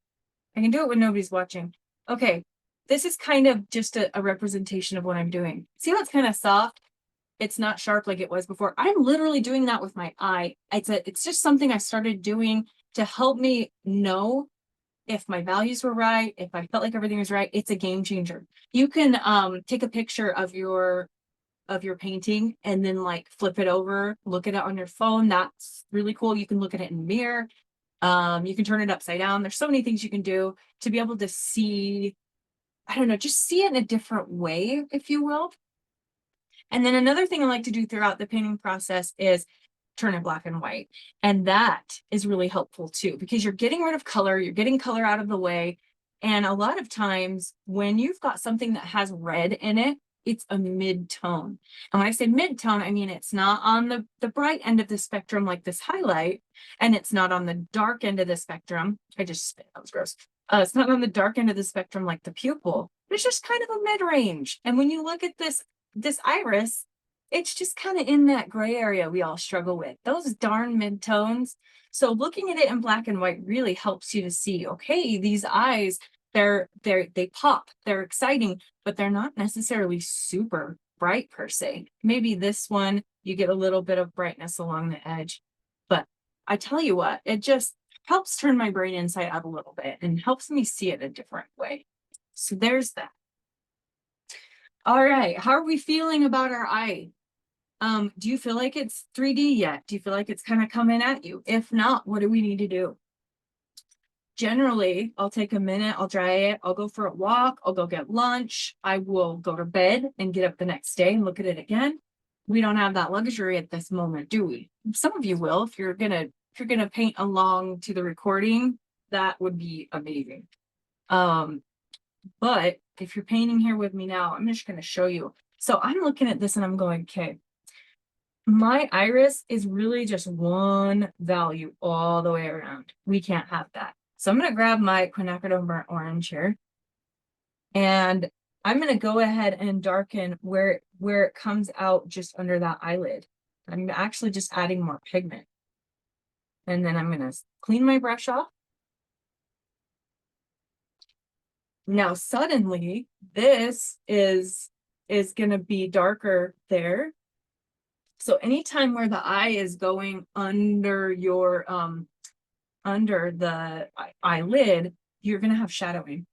I can do it when nobody's watching. Okay, this is kind of just a representation of what I'm doing. See how it's kind of soft? It's not sharp like it was before. I'm literally doing that with my eye. It's just something I started doing to help me know if my values were right, if I felt like everything was right. It's a game changer. You can take a picture of your painting and then like flip it over, look at it on your phone. That's really cool. You can look at it in the mirror. You can turn it upside down. There's so many things you can do to be able to see, I don't know, just see it in a different way, if you will. And then another thing I like to do throughout the painting process is turn it black and white. And that is really helpful too, because you're getting rid of color, you're getting color out of the way. And a lot of times when you've got something that has red in it, it's a mid-tone. And when I say mid-tone, I mean it's not on the bright end of the spectrum like this highlight, and it's not on the dark end of the spectrum. I just spit, that was gross. It's not on the dark end of the spectrum like the pupil. It's just kind of a mid-range. And when you look at this iris, it's just kind of in that gray area we all struggle with, those darn mid-tones. So looking at it in black and white really helps you to see, okay, these eyes, they pop, they're exciting, but they're not necessarily super bright per se. Maybe this one, you get a little bit of brightness along the edge. But I tell you what, it just helps turn my brain inside out a little bit and helps me see it a different way. So there's that. All right, how are we feeling about our eye? Do you feel like it's 3D yet? Do you feel like it's kind of coming at you? If not, what do we need to do? Generally, I'll take a minute, I'll dry it, I'll go for a walk, I'll go get lunch, I will go to bed and get up the next day and look at it again. We don't have that luxury at this moment, do we? Some of you will. If you're gonna paint along to the recording, that would be amazing. But if you're painting here with me now, I'm just gonna show you. So I'm looking at this and I'm going, okay, my iris is really just one value all the way around. We can't have that. So I'm going to grab my quinacridone burnt orange here. And I'm going to go ahead and darken where it comes out just under that eyelid. I'm actually just adding more pigment. And then I'm going to clean my brush off. Now suddenly this is going to be darker there. So anytime where the eye is going under your under the eyelid, you're going to have shadowing.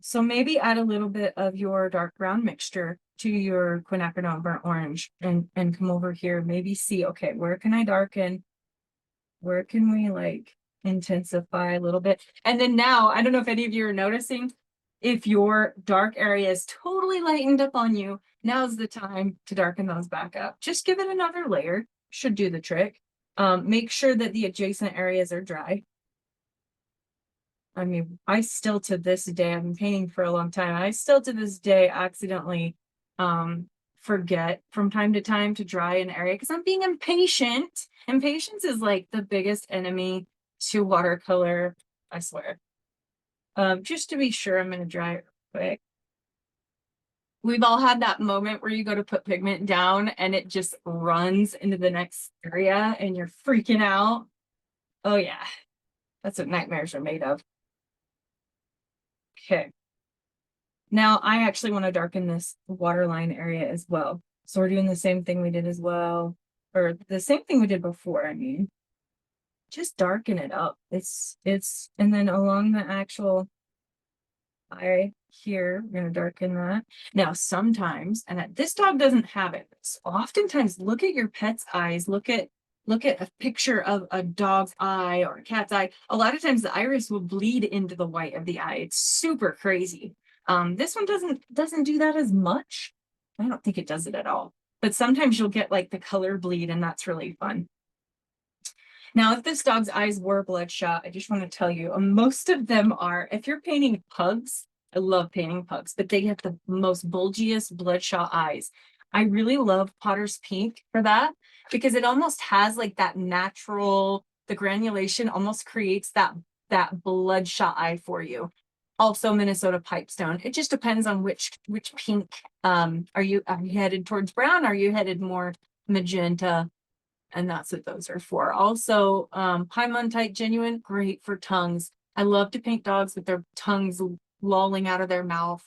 So maybe add a little bit of your dark brown mixture to your quinacridone burnt orange and come over here. Maybe see, okay, where can I darken? Where can we like intensify a little bit? And then now, I don't know if any of you are noticing, if your dark area is totally lightened up on you, now's the time to darken those back up. Just give it another layer, should do the trick. Make sure that the adjacent areas are dry. I mean, I still to this day, I've been painting for a long time. I still to this day accidentally forget from time to time to dry an area because I'm being impatient. Impatience is like the biggest enemy to watercolor, I swear. Just to be sure, I'm going to dry it real quick. We've all had that moment where you go to put pigment down and it just runs into the next area and you're freaking out. Oh yeah, that's what nightmares are made of. Okay. Now I actually want to darken this waterline area as well. So we're doing the same thing we did as well, or the same thing we did before. I mean, just darken it up. And then along the actual eye here, we're going to darken that. Now, sometimes, and this dog doesn't have it, so oftentimes look at your pet's eyes, look at a picture of a dog's eye or a cat's eye. A lot of times the iris will bleed into the white of the eye. It's super crazy. This one doesn't do that as much. I don't think it does it at all. But sometimes you'll get like the color bleed, and that's really fun. Now, if this dog's eyes were bloodshot, I just want to tell you, most of them are. If you're painting pugs, I love painting pugs, but they have the most bulgiest bloodshot eyes. I really love Potter's Pink for that because it almost has like that natural, the granulation almost creates that that bloodshot eye for you. Also Minnesota pipestone. It just depends on which pink. Are you headed towards brown? Are you headed more magenta? And that's what those are for. Also, Piemontite genuine, great for tongues. I love to paint dogs with their tongues lolling out of their mouth.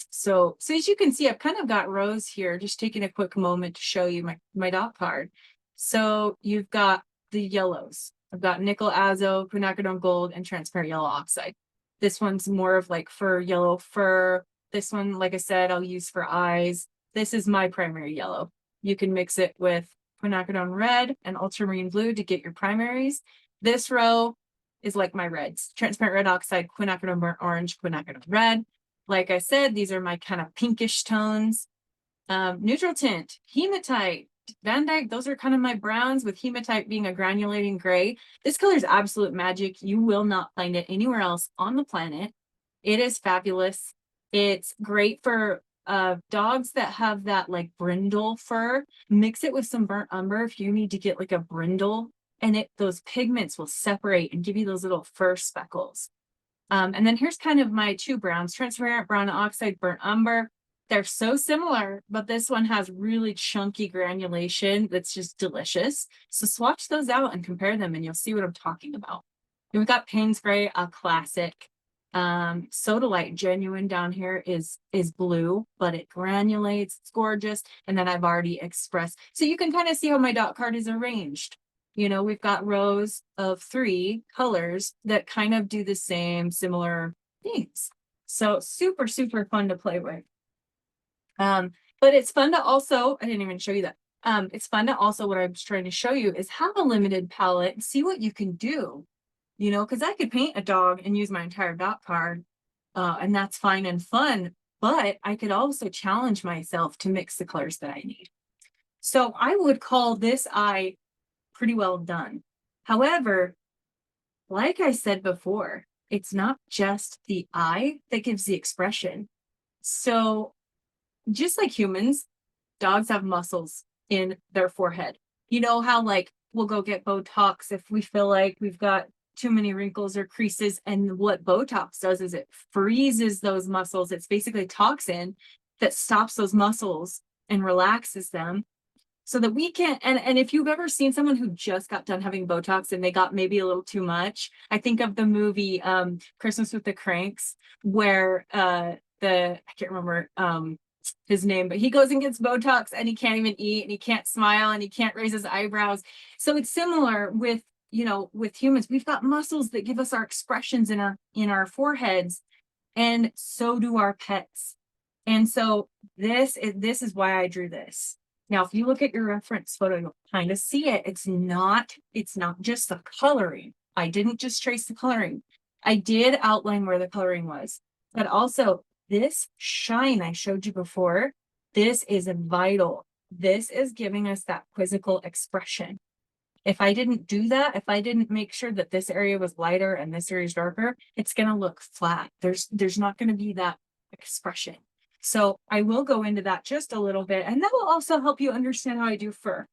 So as you can see, I've kind of got rows here, just taking a quick moment to show you my dot card. So you've got the yellows. I've got nickel azo, quinacridone gold, and transparent yellow oxide. This one's more of like fur, yellow fur. This one, like I said, I'll use for eyes. This is my primary yellow. You can mix it with quinacridone red and ultramarine blue to get your primaries. This row is like my reds: transparent red oxide, quinacridone burnt orange, quinacridone red. Like I said, these are my kind of pinkish tones. Neutral tint, hematite, Van Dyke, those are kind of my browns, with hematite being a granulating gray. This color is absolute magic. You will not find it anywhere else on the planet. It is fabulous. It's great for dogs that have that like brindle fur. Mix it with some burnt umber if you need to get like a brindle, and those pigments will separate and give you those little fur speckles. And then here's kind of my two browns: transparent brown oxide, burnt umber. They're so similar, but this one has really chunky granulation that's just delicious. So swatch those out and compare them, and you'll see what I'm talking about. And we've got Payne's Gray, a classic. Sodalite genuine down here is blue, but it granulates. It's gorgeous. And then I've already expressed. So you can kind of see how my dot card is arranged. You know, we've got rows of 3 colors that kind of do the same similar things. So super, super fun to play with. But it's fun to also, I didn't even show you that. It's fun to also, what I was trying to show you is have a limited palette and see what you can do, you know, because I could paint a dog and use my entire dot card, and that's fine and fun, but I could also challenge myself to mix the colors that I need. So I would call this eye pretty well done. However, like I said before, it's not just the eye that gives the expression. So just like humans, dogs have muscles in their forehead. You know how like we'll go get Botox if we feel like we've got too many wrinkles or creases, and what Botox does is it freezes those muscles. It's basically toxin that stops those muscles and relaxes them, so that we can, and if you've ever seen someone who just got done having Botox and they got maybe a little too much, I think of the movie Christmas with the Cranks, where I can't remember his name, but he goes and gets Botox and he can't even eat and he can't smile and he can't raise his eyebrows. So it's similar with, you know, with humans. We've got muscles that give us our expressions in our foreheads, and so do our pets. And so this is why I drew this. Now, if you look at your reference photo, you'll kind of see it. It's not just the coloring. I didn't just trace the coloring. I did outline where the coloring was, but also this shine I showed you before, this is vital. This is giving us that quizzical expression. If I didn't do that, if I didn't make sure that this area was lighter and this area is darker, it's going to look flat. There's not going to be that expression. So I will go into that just a little bit, and that will also help you understand how I do fur.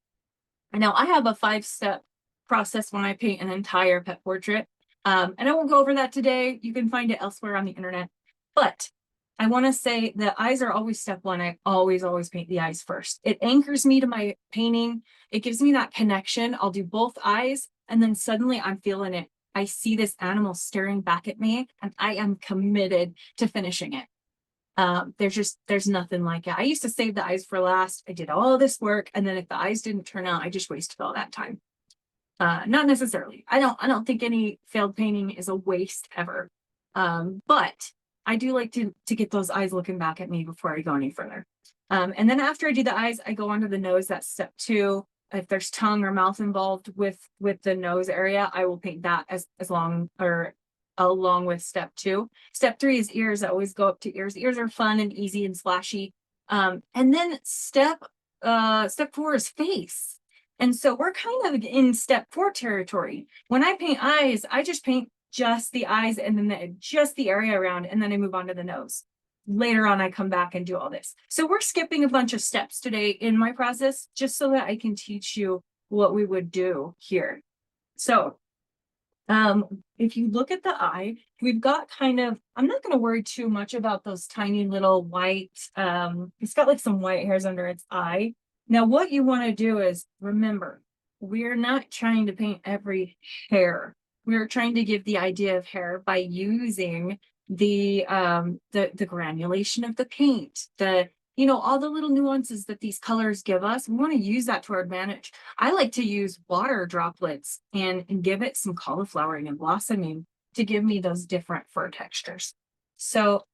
Now, I have a 5-step process when I paint an entire pet portrait. And I won't go over that today. You can find it elsewhere on the internet. But I want to say the eyes are always step 1. I always paint the eyes first. It anchors me to my painting. It gives me that connection. I'll do both eyes, and then suddenly I'm feeling it. I see this animal staring back at me, and I am committed to finishing it. There's nothing like it. I used to save the eyes for last. I did all this work, and then if the eyes didn't turn out, I just wasted all that time. Not necessarily. I don't think any failed painting is a waste ever. But I do like to get those eyes looking back at me before I go any further. And then after I do the eyes, I go on to the nose. That's step 2. If there's tongue or mouth involved with the nose area, I will paint that as long or along with step 2. Step 3 is ears. I always go up to ears. Ears are fun and easy and splashy. And then step 4 is face. And so we're kind of in step 4 territory. When I paint eyes, I just paint just the eyes and then just the area around, and then I move on to the nose. Later on, I come back and do all this. So we're skipping a bunch of steps today in my process, just so that I can teach you what we would do here. So If you look at the eye, we've got kind of, I'm not going to worry too much about those tiny little white, it's got like some white hairs under its eye. Now, what you want to do is remember, we're not trying to paint every hair. We're trying to give the idea of hair by using the granulation of the paint, all the little nuances that these colors give us. We want to use that to our advantage. I like to use water droplets and give it some cauliflowering and blossoming to give me those different fur textures. So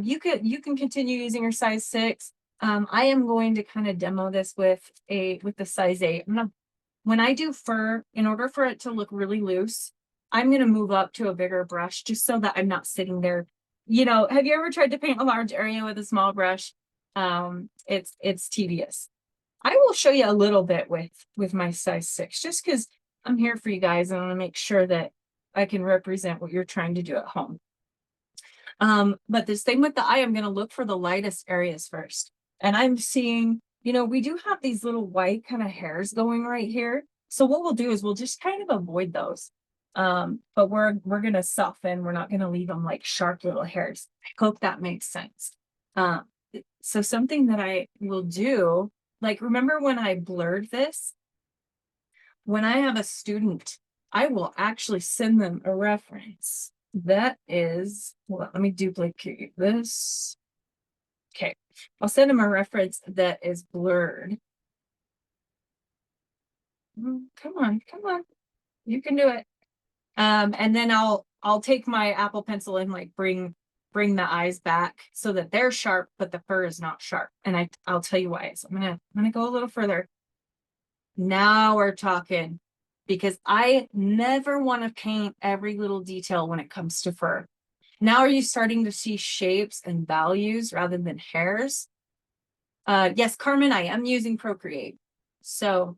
you can continue using your size 6. I am going to kind of demo this with the size 8. When I do fur, in order for it to look really loose, I'm going to move up to a bigger brush just so that I'm not sitting there. Have you ever tried to paint a large area with a small brush? It's tedious. I will show you a little bit with my size 6, just because I'm here for you guys and I want to make sure that I can represent what you're trying to do at home. But the same with the eye, I'm going to look for the lightest areas first. And I'm seeing, we do have these little white kind of hairs going right here. So what we'll do is we'll just kind of avoid those. But we're going to soften. We're not going to leave them like sharp little hairs. I hope that makes sense. So something that I will do, like, remember when I blurred this? When I have a student, I will actually send them a reference. That is, well, let me duplicate this. Okay, I'll send them a reference that is blurred. Come on, you can do it. And then I'll take my Apple Pencil and like bring the eyes back so that they're sharp, but the fur is not sharp. And I'll tell you why. So I'm gonna go a little further. Now we're talking, because I never want to paint every little detail when it comes to fur. Now are you starting to see shapes and values rather than hairs? Yes, Carmen, I am using Procreate. So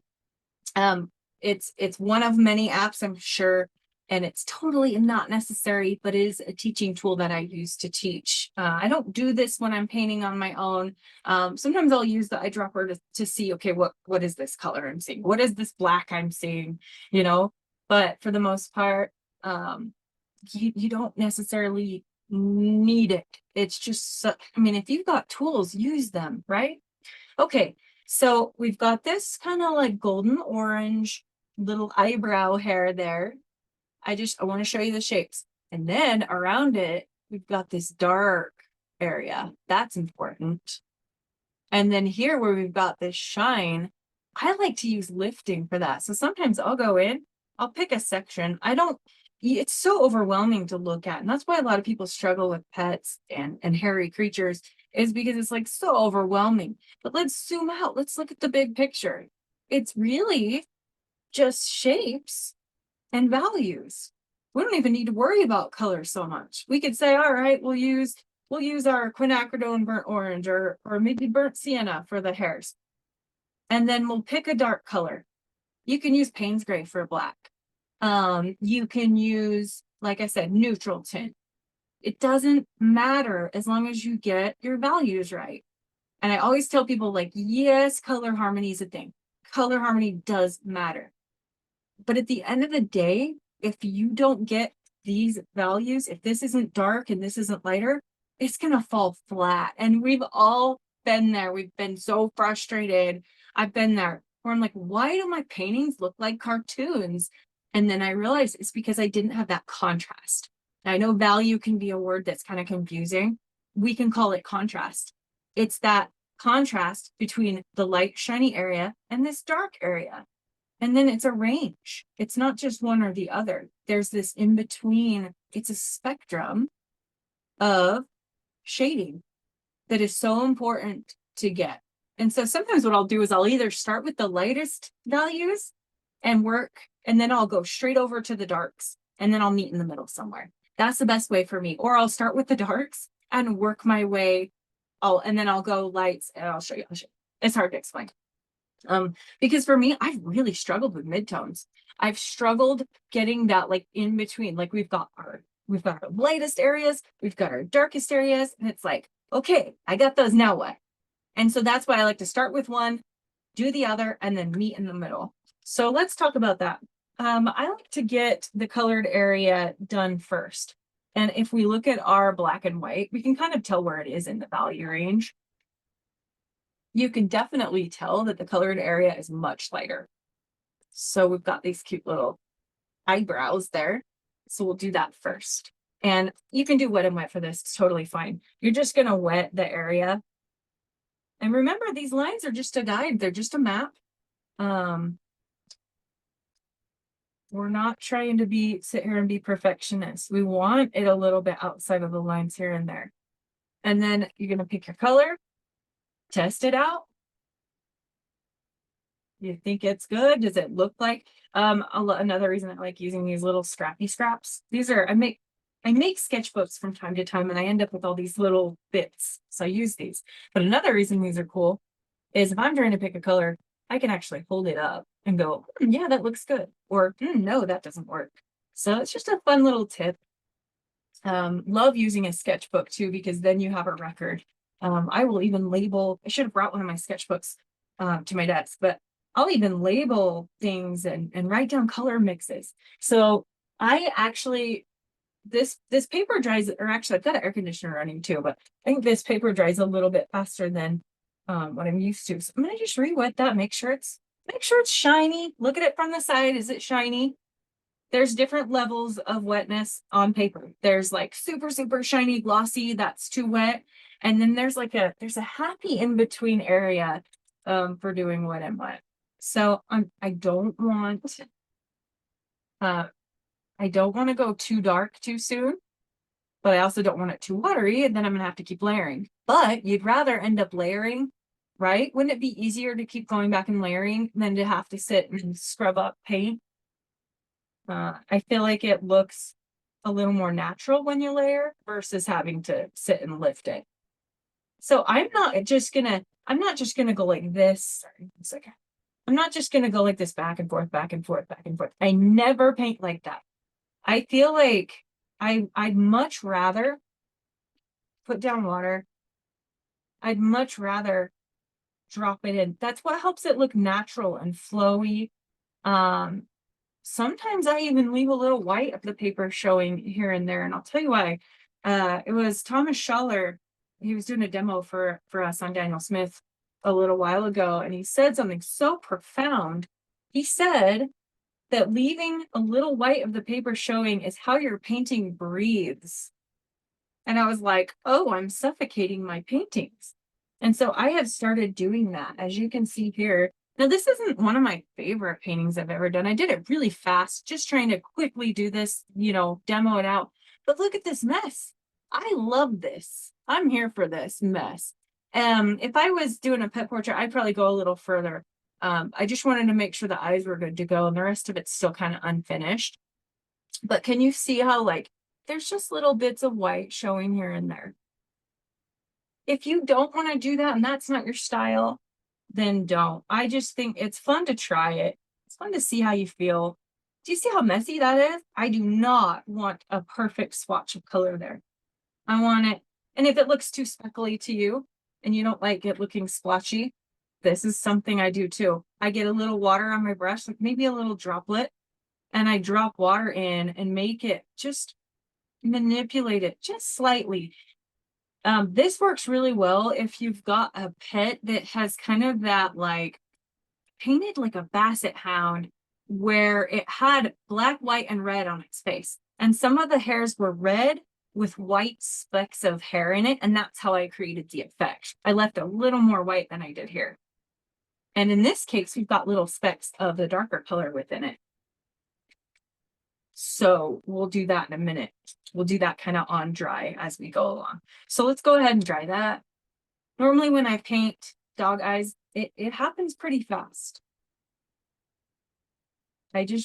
it's one of many apps, I'm sure, and it's totally not necessary, but it is a teaching tool that I use to teach. I don't do this when I'm painting on my own. Sometimes I'll use the eyedropper to see, okay, what is this color I'm seeing? What is this black I'm seeing? But for the most part, you don't necessarily need it. It's just, if you've got tools, use them, right? Okay, so we've got this kind of like golden orange little eyebrow hair there. I want to show you the shapes. And then around it, we've got this dark area. That's important. And then here where we've got this shine, I like to use lifting for that. So sometimes I'll go in, I'll pick a section. It's so overwhelming to look at. And that's why a lot of people struggle with pets and hairy creatures, is because it's like so overwhelming. But let's zoom out. Let's look at the big picture. It's really just shapes and values. We don't even need to worry about color so much. We could say, all right, we'll use our quinacridone burnt orange or maybe burnt sienna for the hairs. And then we'll pick a dark color. You can use Payne's gray for black. You can use, like I said, neutral tint. It doesn't matter as long as you get your values right. And I always tell people, like, yes, color harmony is a thing. Color harmony does matter. But at the end of the day, if you don't get these values, if this isn't dark and this isn't lighter, it's going to fall flat. And we've all been there. We've been so frustrated. I've been there where I'm like, why do my paintings look like cartoons? And then I realized it's because I didn't have that contrast. I know value can be a word that's kind of confusing. We can call it contrast. It's that contrast between the light, shiny area and this dark area. And then it's a range. It's not just one or the other. There's this in between. It's a spectrum of shading that is so important to get. And so sometimes what I'll do is I'll either start with the lightest values and work, and then I'll go straight over to the darks, and then I'll meet in the middle somewhere. That's the best way for me. Or I'll start with the darks and work my way. And then I'll go lights, and I'll show you. It's hard to explain. Because for me, I've really struggled with midtones. I've struggled getting that like in between. Like we've got our lightest areas, we've got our darkest areas, and it's like, okay, I got those, now what? And so that's why I like to start with one, do the other, and then meet in the middle. So let's talk about that. I like to get the colored area done first. And if we look at our black and white, we can kind of tell where it is in the value range. You can definitely tell that the colored area is much lighter. So we've got these cute little eyebrows there. So we'll do that first. And you can do wet and wet for this. It's totally fine. You're just going to wet the area. And remember, these lines are just a guide. They're just a map. We're not trying to sit here and be perfectionists. We want it a little bit outside of the lines here and there. And then you're going to pick your color, test it out. You think it's good? Does it look like another reason I like using these little scrappy scraps? These are I make sketchbooks from time to time and I end up with all these little bits. So I use these. But another reason these are cool is if I'm trying to pick a color, I can actually hold it up and go, yeah, that looks good. Or no, that doesn't work. So it's just a fun little tip. Love using a sketchbook too, because then you have a record. I will even label, I should have brought one of my sketchbooks to my desk, but I'll even label things and write down color mixes. So I actually, this paper dries, or actually I've got an air conditioner running too, but I think this paper dries a little bit faster than what I'm used to. So I'm gonna just re-wet that, make sure it's shiny. Look at it from the side. Is it shiny? There's different levels of wetness on paper. There's like super, super shiny, glossy, that's too wet. And then there's a happy in between area for doing wet and wet. So I don't want to go too dark too soon, but I also don't want it too watery, and then I'm gonna have to keep layering. But you'd rather end up layering, right? Wouldn't it be easier to keep going back and layering than to have to sit and scrub up paint? I feel like it looks a little more natural when you layer versus having to sit and lift it. So I'm not just gonna go like this. Sorry, 1 second. I'm not just gonna go like this back and forth, back and forth, back and forth. I never paint like that. I feel like I'd much rather put down water. I'd much rather drop it in. That's what helps it look natural and flowy. Sometimes I even leave a little white of the paper showing here and there, and I'll tell you why. It was Thomas Schaller. He was doing a demo for us on Daniel Smith a little while ago, and he said something so profound. He said that leaving a little white of the paper showing is how your painting breathes. And I was like, oh, I'm suffocating my paintings. And so I have started doing that, as you can see here. Now, this isn't one of my favorite paintings I've ever done. I did it really fast, just trying to quickly do this, demo it out. But look at this mess. I love this. I'm here for this mess. If I was doing a pet portrait, I'd probably go a little further. I just wanted to make sure the eyes were good to go, and the rest of it's still kind of unfinished. But can you see how, there's just little bits of white showing here and there? If you don't want to do that and that's not your style, then don't. I just think it's fun to try it. It's fun to see how you feel. Do you see how messy that is? I do not want a perfect swatch of color there. I want it. And if it looks too speckly to you and you don't like it looking splotchy, this is something I do too. I get a little water on my brush, like maybe a little droplet, and I drop water in and make it, just manipulate it just slightly. This works really well if you've got a pet that has kind of that painted like a basset hound, where it had black, white, and red on its face. And some of the hairs were red with white specks of hair in it. And that's how I created the effect. I left a little more white than I did here. And in this case, we've got little specks of the darker color within it. So we'll do that in a minute. We'll do that kind of on dry as we go along. So let's go ahead and dry that. Normally when I paint dog eyes, it happens pretty fast.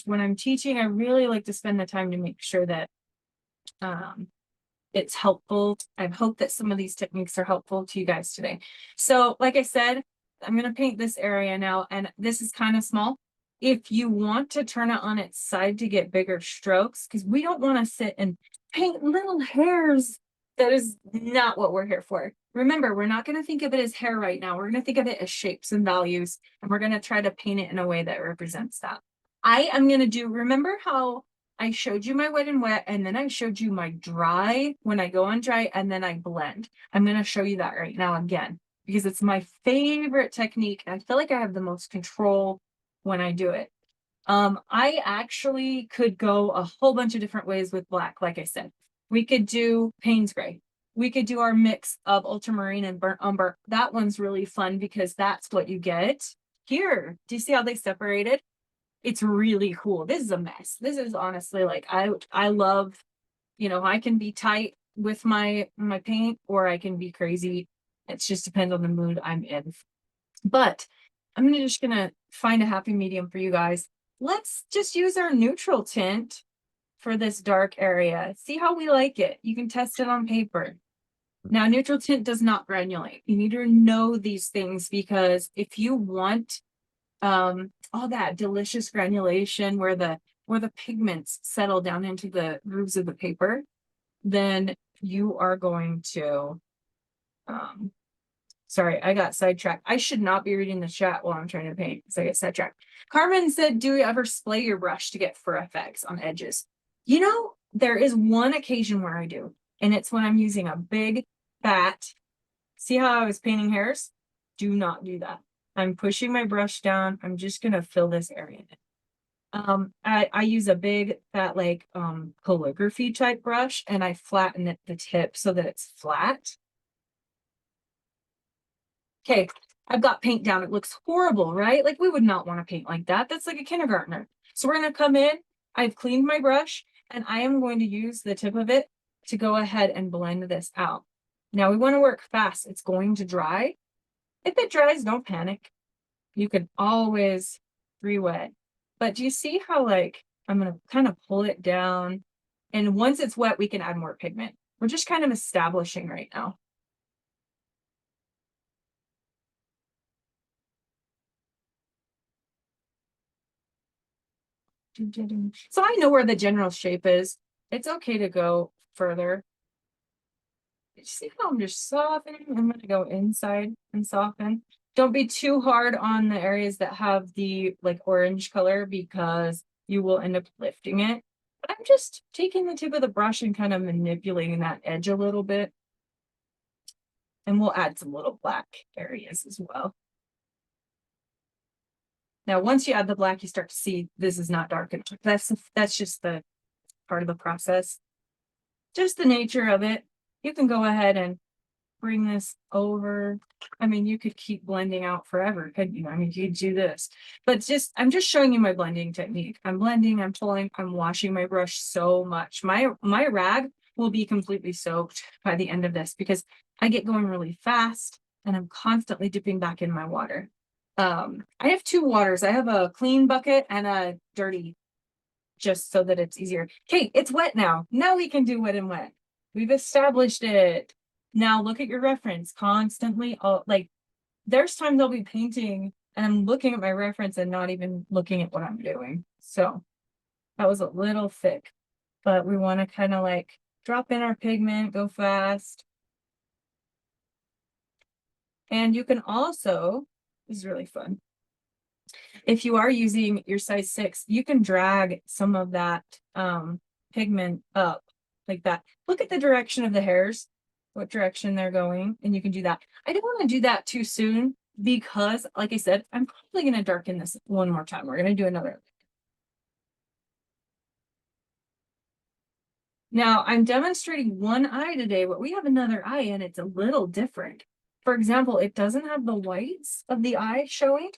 When I'm teaching, I really like to spend the time to make sure that it's helpful. I hope that some of these techniques are helpful to you guys today. So like I said, I'm going to paint this area now, and this is kind of small. If you want to turn it on its side to get bigger strokes, because we don't want to sit and paint little hairs. That is not what we're here for. Remember, we're not going to think of it as hair right now. We're going to think of it as shapes and values, and we're going to try to paint it in a way that represents that. I am going to do, remember how I showed you my wet and wet, and then I showed you my dry when I go on dry, and then I blend. I'm going to show you that right now again, because it's my favorite technique. I feel like I have the most control when I do it. I actually could go a whole bunch of different ways with black. Like I said, we could do Payne's gray. We could do our mix of ultramarine and burnt umber. That one's really fun because that's what you get here. Do you see how they separated? It's really cool. This is a mess. This is honestly like I love, you know, I can be tight with my paint, or I can be crazy. It just depends on the mood I'm in. But I'm just gonna find a happy medium for you guys. Let's just use our neutral tint for this dark area. See how we like it. You can test it on paper. Now, neutral tint does not granulate. You need to know these things, because if you want all that delicious granulation where the pigments settle down into the grooves of the paper, then you are going to sorry, I got sidetracked. I should not be reading the chat while I'm trying to paint, so I get sidetracked. Carmen said, do you ever splay your brush to get fur effects on edges? You know, there is one occasion where I do, and it's when I'm using a big fat. See how I was painting hairs? Do not do that. I'm pushing my brush down. I'm just gonna fill this area in. I use a big fat like calligraphy type brush, and I flatten it the tip so that it's flat. Okay, I've got paint down. It looks horrible, right? Like we would not want to paint like that. That's like a kindergartner. So we're gonna come in. I've cleaned my brush, and I am going to use the tip of it to go ahead and blend this out. Now we want to work fast. It's going to dry. If it dries, don't panic. You can always re-wet. But do you see how like I'm gonna kind of pull it down, and once it's wet, we can add more pigment. We're just kind of establishing right now. So I know where the general shape is. It's okay to go further. You see how I'm just softening? I'm going to go inside and soften. Don't be too hard on the areas that have the like orange color, because you will end up lifting it. But I'm just taking the tip of the brush and kind of manipulating that edge a little bit. And we'll add some little black areas as well. Now, once you add the black, you start to see this is not dark enough. That's just the part of the process. Just the nature of it. You can go ahead and bring this over. I mean, you could keep blending out forever, couldn't you? I mean, you do this, but I'm just showing you my blending technique. I'm blending, I'm pulling, I'm washing my brush so much. My rag will be completely soaked by the end of this, because I get going really fast and I'm constantly dipping back in my water. I have two waters. I have a clean bucket and a dirty, just so that it's easier. Okay, it's wet now. Now we can do wet and wet. We've established it. Now look at your reference constantly. Like there's times I'll be painting and I'm looking at my reference and not even looking at what I'm doing. So that was a little thick, but we want to kind of like drop in our pigment, go fast. And you can also, this is really fun. If you are using your size 6, you can drag some of that pigment up like that. Look at the direction of the hairs, what direction they're going, and you can do that. I don't want to do that too soon, because like I said, I'm probably going to darken this one more time. We're going to do another. Now I'm demonstrating one eye today, but we have another eye and it's a little different. For example, it doesn't have the whites of the eye showing,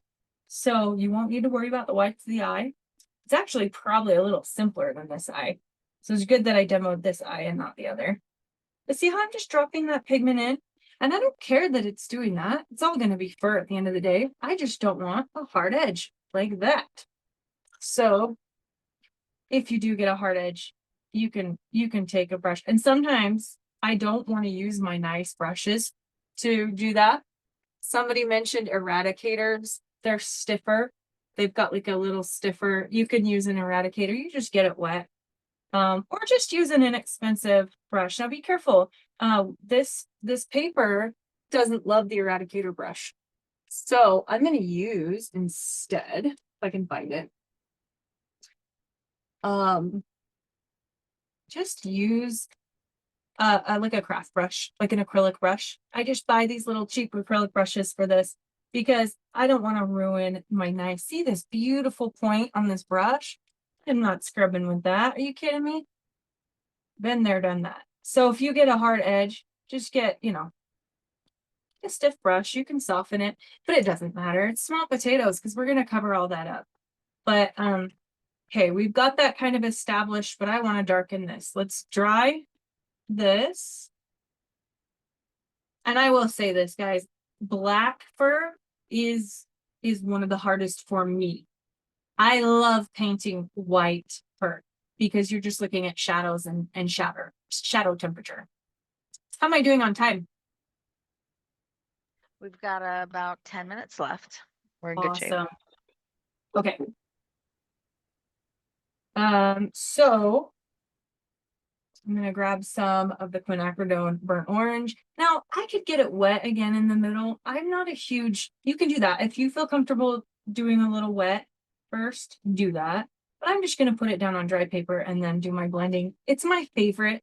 so you won't need to worry about the whites of the eye. It's actually probably a little simpler than this eye. So it's good that I demoed this eye and not the other. But see how I'm just dropping that pigment in? And I don't care that it's doing that. It's all going to be fur at the end of the day. I just don't want a hard edge like that. So if you do get a hard edge, you can take a brush. And sometimes I don't want to use my nice brushes to do that. Somebody mentioned eradicators. They're stiffer. They've got like a little stiffer. You can use an eradicator. You just get it wet. Or just use an inexpensive brush. Now be careful. This paper doesn't love the eradicator brush. So I'm going to use instead, if I can find it, just use like a craft brush, like an acrylic brush. I just buy these little cheap acrylic brushes for this because I don't want to ruin my knife. See this beautiful point on this brush? I'm not scrubbing with that. Are you kidding me? Been there, done that. So if you get a hard edge, just get, you know, a stiff brush. You can soften it, but it doesn't matter. It's small potatoes because we're going to cover all that up. But okay, we've got that kind of established, but I want to darken this. Let's dry this. And I will say this, guys, black fur is one of the hardest for me. I love painting white fur because you're just looking at shadows and shadow temperature. How am I doing on time? We've got about 10 minutes left. We're in good shape. Awesome. Okay. So I'm gonna grab some of the quinacridone burnt orange. Now I could get it wet again in the middle. I'm not a huge, you can do that. If you feel comfortable doing a little wet first, do that. But I'm just gonna put it down on dry paper and then do my blending. It's my favorite.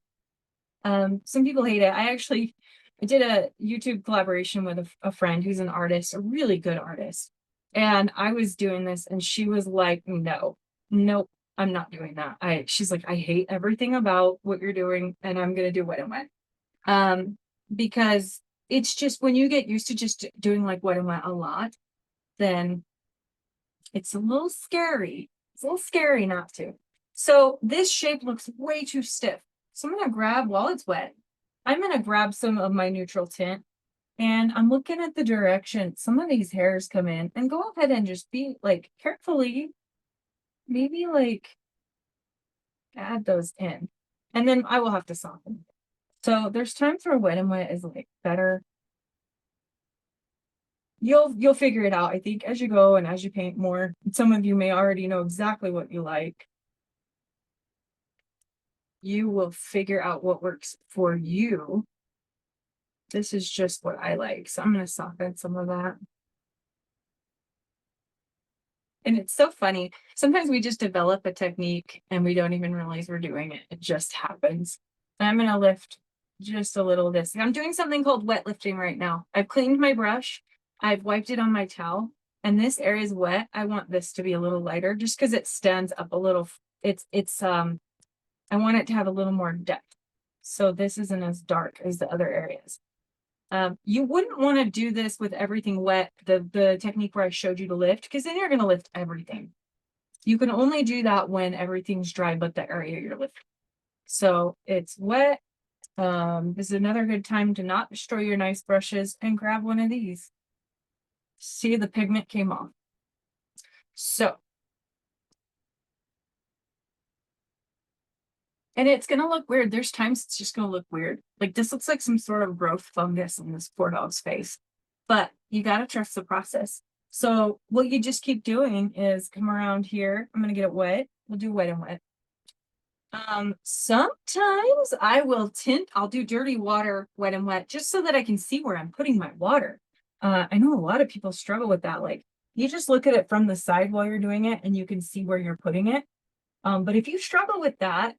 Some people hate it. I did a YouTube collaboration with a friend who's an artist, a really good artist. And I was doing this and she was like, no, nope, I'm not doing that. She's like, I hate everything about what you're doing and I'm going to do wet and wet. Because it's just when you get used to just doing like wet and wet a lot, then it's a little scary. It's a little scary not to. So this shape looks way too stiff. So I'm going to grab, while it's wet, I'm going to grab some of my neutral tint and I'm looking at the direction some of these hairs come in and go ahead and just be like carefully, maybe like add those in. And then I will have to soften. So there's times where wet and wet is like better. You'll figure it out, I think, as you go and as you paint more. Some of you may already know exactly what you like. You will figure out what works for you. This is just what I like. So I'm going to soften some of that. And it's so funny. Sometimes we just develop a technique and we don't even realize we're doing it. It just happens. And I'm going to lift just a little of this. I'm doing something called wet lifting right now. I've cleaned my brush. I've wiped it on my towel. And this area is wet. I want this to be a little lighter just because it stands up a little. I want it to have a little more depth. So this isn't as dark as the other areas. You wouldn't want to do this with everything wet, the technique where I showed you to lift, because then you're going to lift everything. You can only do that when everything's dry, but the area you're lifting. So it's wet. This is another good time to not destroy your nice brushes and grab one of these. See, the pigment came off. So, and it's going to look weird. There's times it's just going to look weird. Like this looks like some sort of growth fungus in this poor dog's face. But you got to trust the process. So what you just keep doing is come around here. I'm going to get it wet. We'll do wet and wet. Sometimes I will tint. I'll do dirty water, wet and wet, just so that I can see where I'm putting my water. I know a lot of people struggle with that. Like you just look at it from the side while you're doing it and you can see where you're putting it. But if you struggle with that,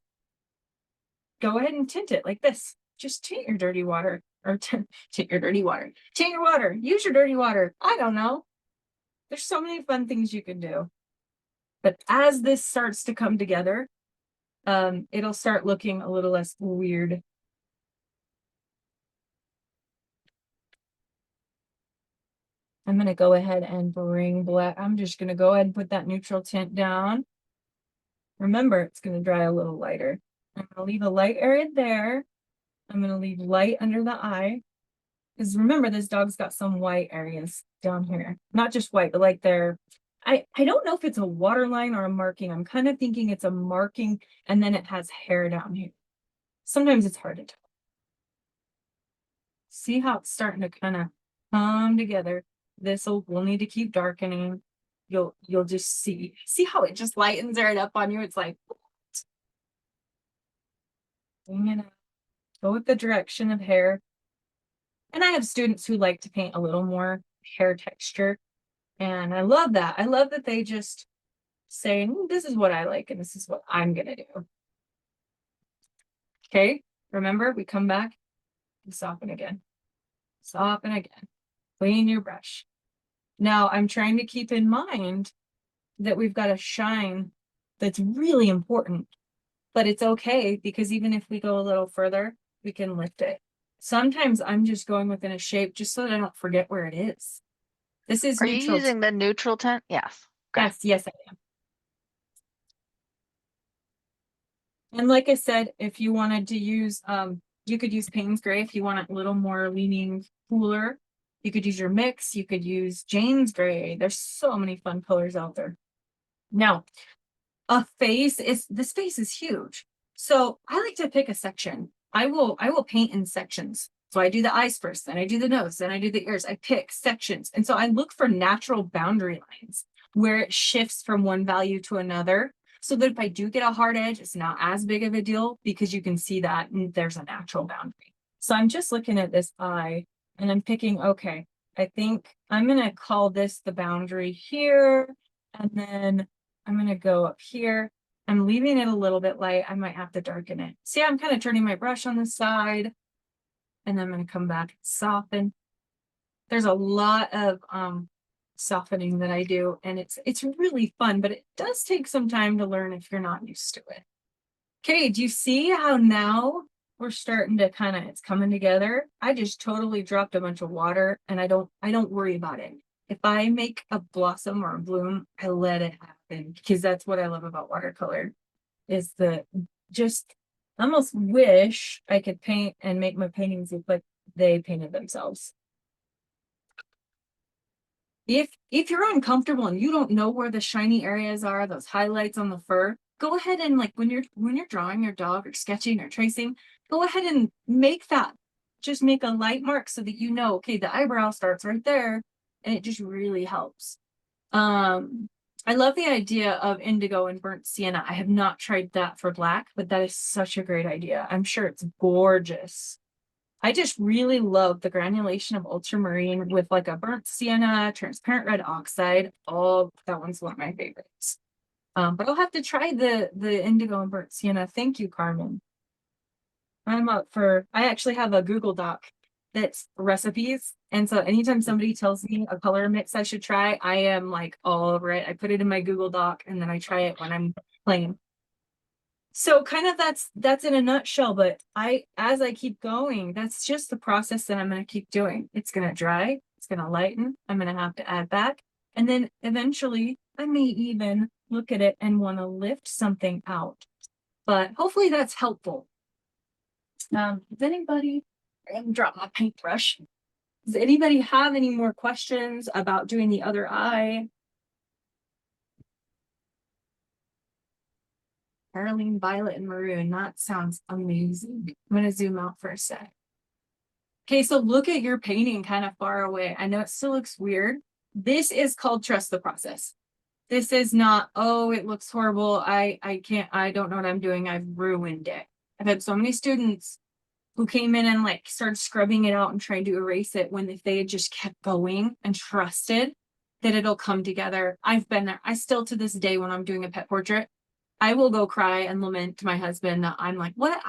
go ahead and tint it like this. Just tint your dirty water or tint your dirty water. Tint your water. Use your dirty water. I don't know. There's so many fun things you can do. But as this starts to come together, it'll start looking a little less weird. I'm going to go ahead and bring black. I'm just going to go ahead and put that neutral tint down. Remember, it's going to dry a little lighter. I'm going to leave a light area there. I'm going to leave light under the eye. Because remember, this dog's got some white areas down here. Not just white, but like I don't know if it's a waterline or a marking. I'm kind of thinking it's a marking and then it has hair down here. Sometimes it's hard to tell. See how it's starting to kind of come together. We'll need to keep darkening. You'll just see how it just lightens it up on you. It's like, I'm gonna go with the direction of hair. And I have students who like to paint a little more hair texture. And I love that. I love that they just saying, this is what I like and this is what I'm gonna do. Okay, remember, we come back, we soften again, clean your brush. Now I'm trying to keep in mind that we've got a shine that's really important, but it's okay because even if we go a little further, we can lift it. Sometimes I'm just going within a shape just so that I don't forget where it is. This is Are you neutral. using the neutral tint? Yes. Okay. Yes, I am. And like I said, if you wanted to use, you could use Payne's Gray if you want it a little more leaning cooler. You could use your mix. You could use Jane's Gray. There's so many fun colors out there. Now, this face is huge. So I like to pick a section. I will paint in sections. So I do the eyes first, then I do the nose, then I do the ears. I pick sections. And so I look for natural boundary lines where it shifts from one value to another. So that if I do get a hard edge, it's not as big of a deal because you can see that there's a natural boundary. So I'm just looking at this eye and I'm picking, okay, I think I'm going to call this the boundary here. And then I'm going to go up here. I'm leaving it a little bit light. I might have to darken it. See, I'm kind of turning my brush on the side and then I'm going to come back and soften. There's a lot of softening that I do and it's really fun, but it does take some time to learn if you're not used to it. Okay, do you see how now we're starting to it's coming together? I just totally dropped a bunch of water and I don't worry about it. If I make a blossom or a bloom, I let it happen because that's what I love about watercolor is just almost wish I could paint and make my paintings look like they painted themselves. If you're uncomfortable and you don't know where the shiny areas are, those highlights on the fur, go ahead and when you're drawing your dog or sketching or tracing, go ahead and make that. Just make a light mark so that you know, okay, the eyebrow starts right there, and it just really helps. I love the idea of indigo and burnt sienna. I have not tried that for black, but that is such a great idea. I'm sure it's gorgeous. I just really love the granulation of ultramarine with like a burnt sienna, transparent red oxide. Oh, that one's one of my favorites. But I'll have to try the indigo and burnt sienna. Thank you, Carmen. I'm up for, I actually have a Google Doc that's recipes. And so anytime somebody tells me a color mix I should try, I am like all over it. I put it in my Google Doc and then I try it when I'm playing. So kind of that's in a nutshell, but as I keep going, that's just the process that I'm going to keep doing. It's going to dry, it's going to lighten, I'm going to have to add back. And then eventually I may even look at it and want to lift something out. But hopefully that's helpful. Does anybody, I'm going to drop my paintbrush. Does anybody have any more questions about doing the other eye? Caroline, violet, and maroon. That sounds amazing. I'm going to zoom out for a sec. Okay, so look at your painting kind of far away. I know it still looks weird. This is called trust the process. This is not, oh, it looks horrible. I don't know what I'm doing. I've ruined it. I've had so many students who came in and started scrubbing it out and trying to erase it when if they had just kept going and trusted that it'll come together. I've been there. I still to this day when I'm doing a pet portrait, I will go cry and lament to my husband that I'm like, what?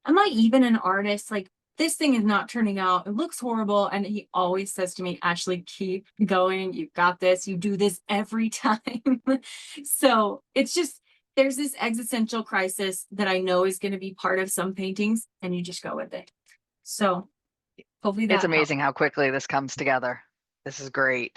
Am I even an artist? Like, this thing is not turning out. It looks horrible. And he always says to me, Ashley, keep going. You've got this. You do this every time. So it's just, there's this existential crisis that I know is going to be part of some paintings, and you just go with it. So hopefully that It's amazing helps. how quickly this comes together. This is great.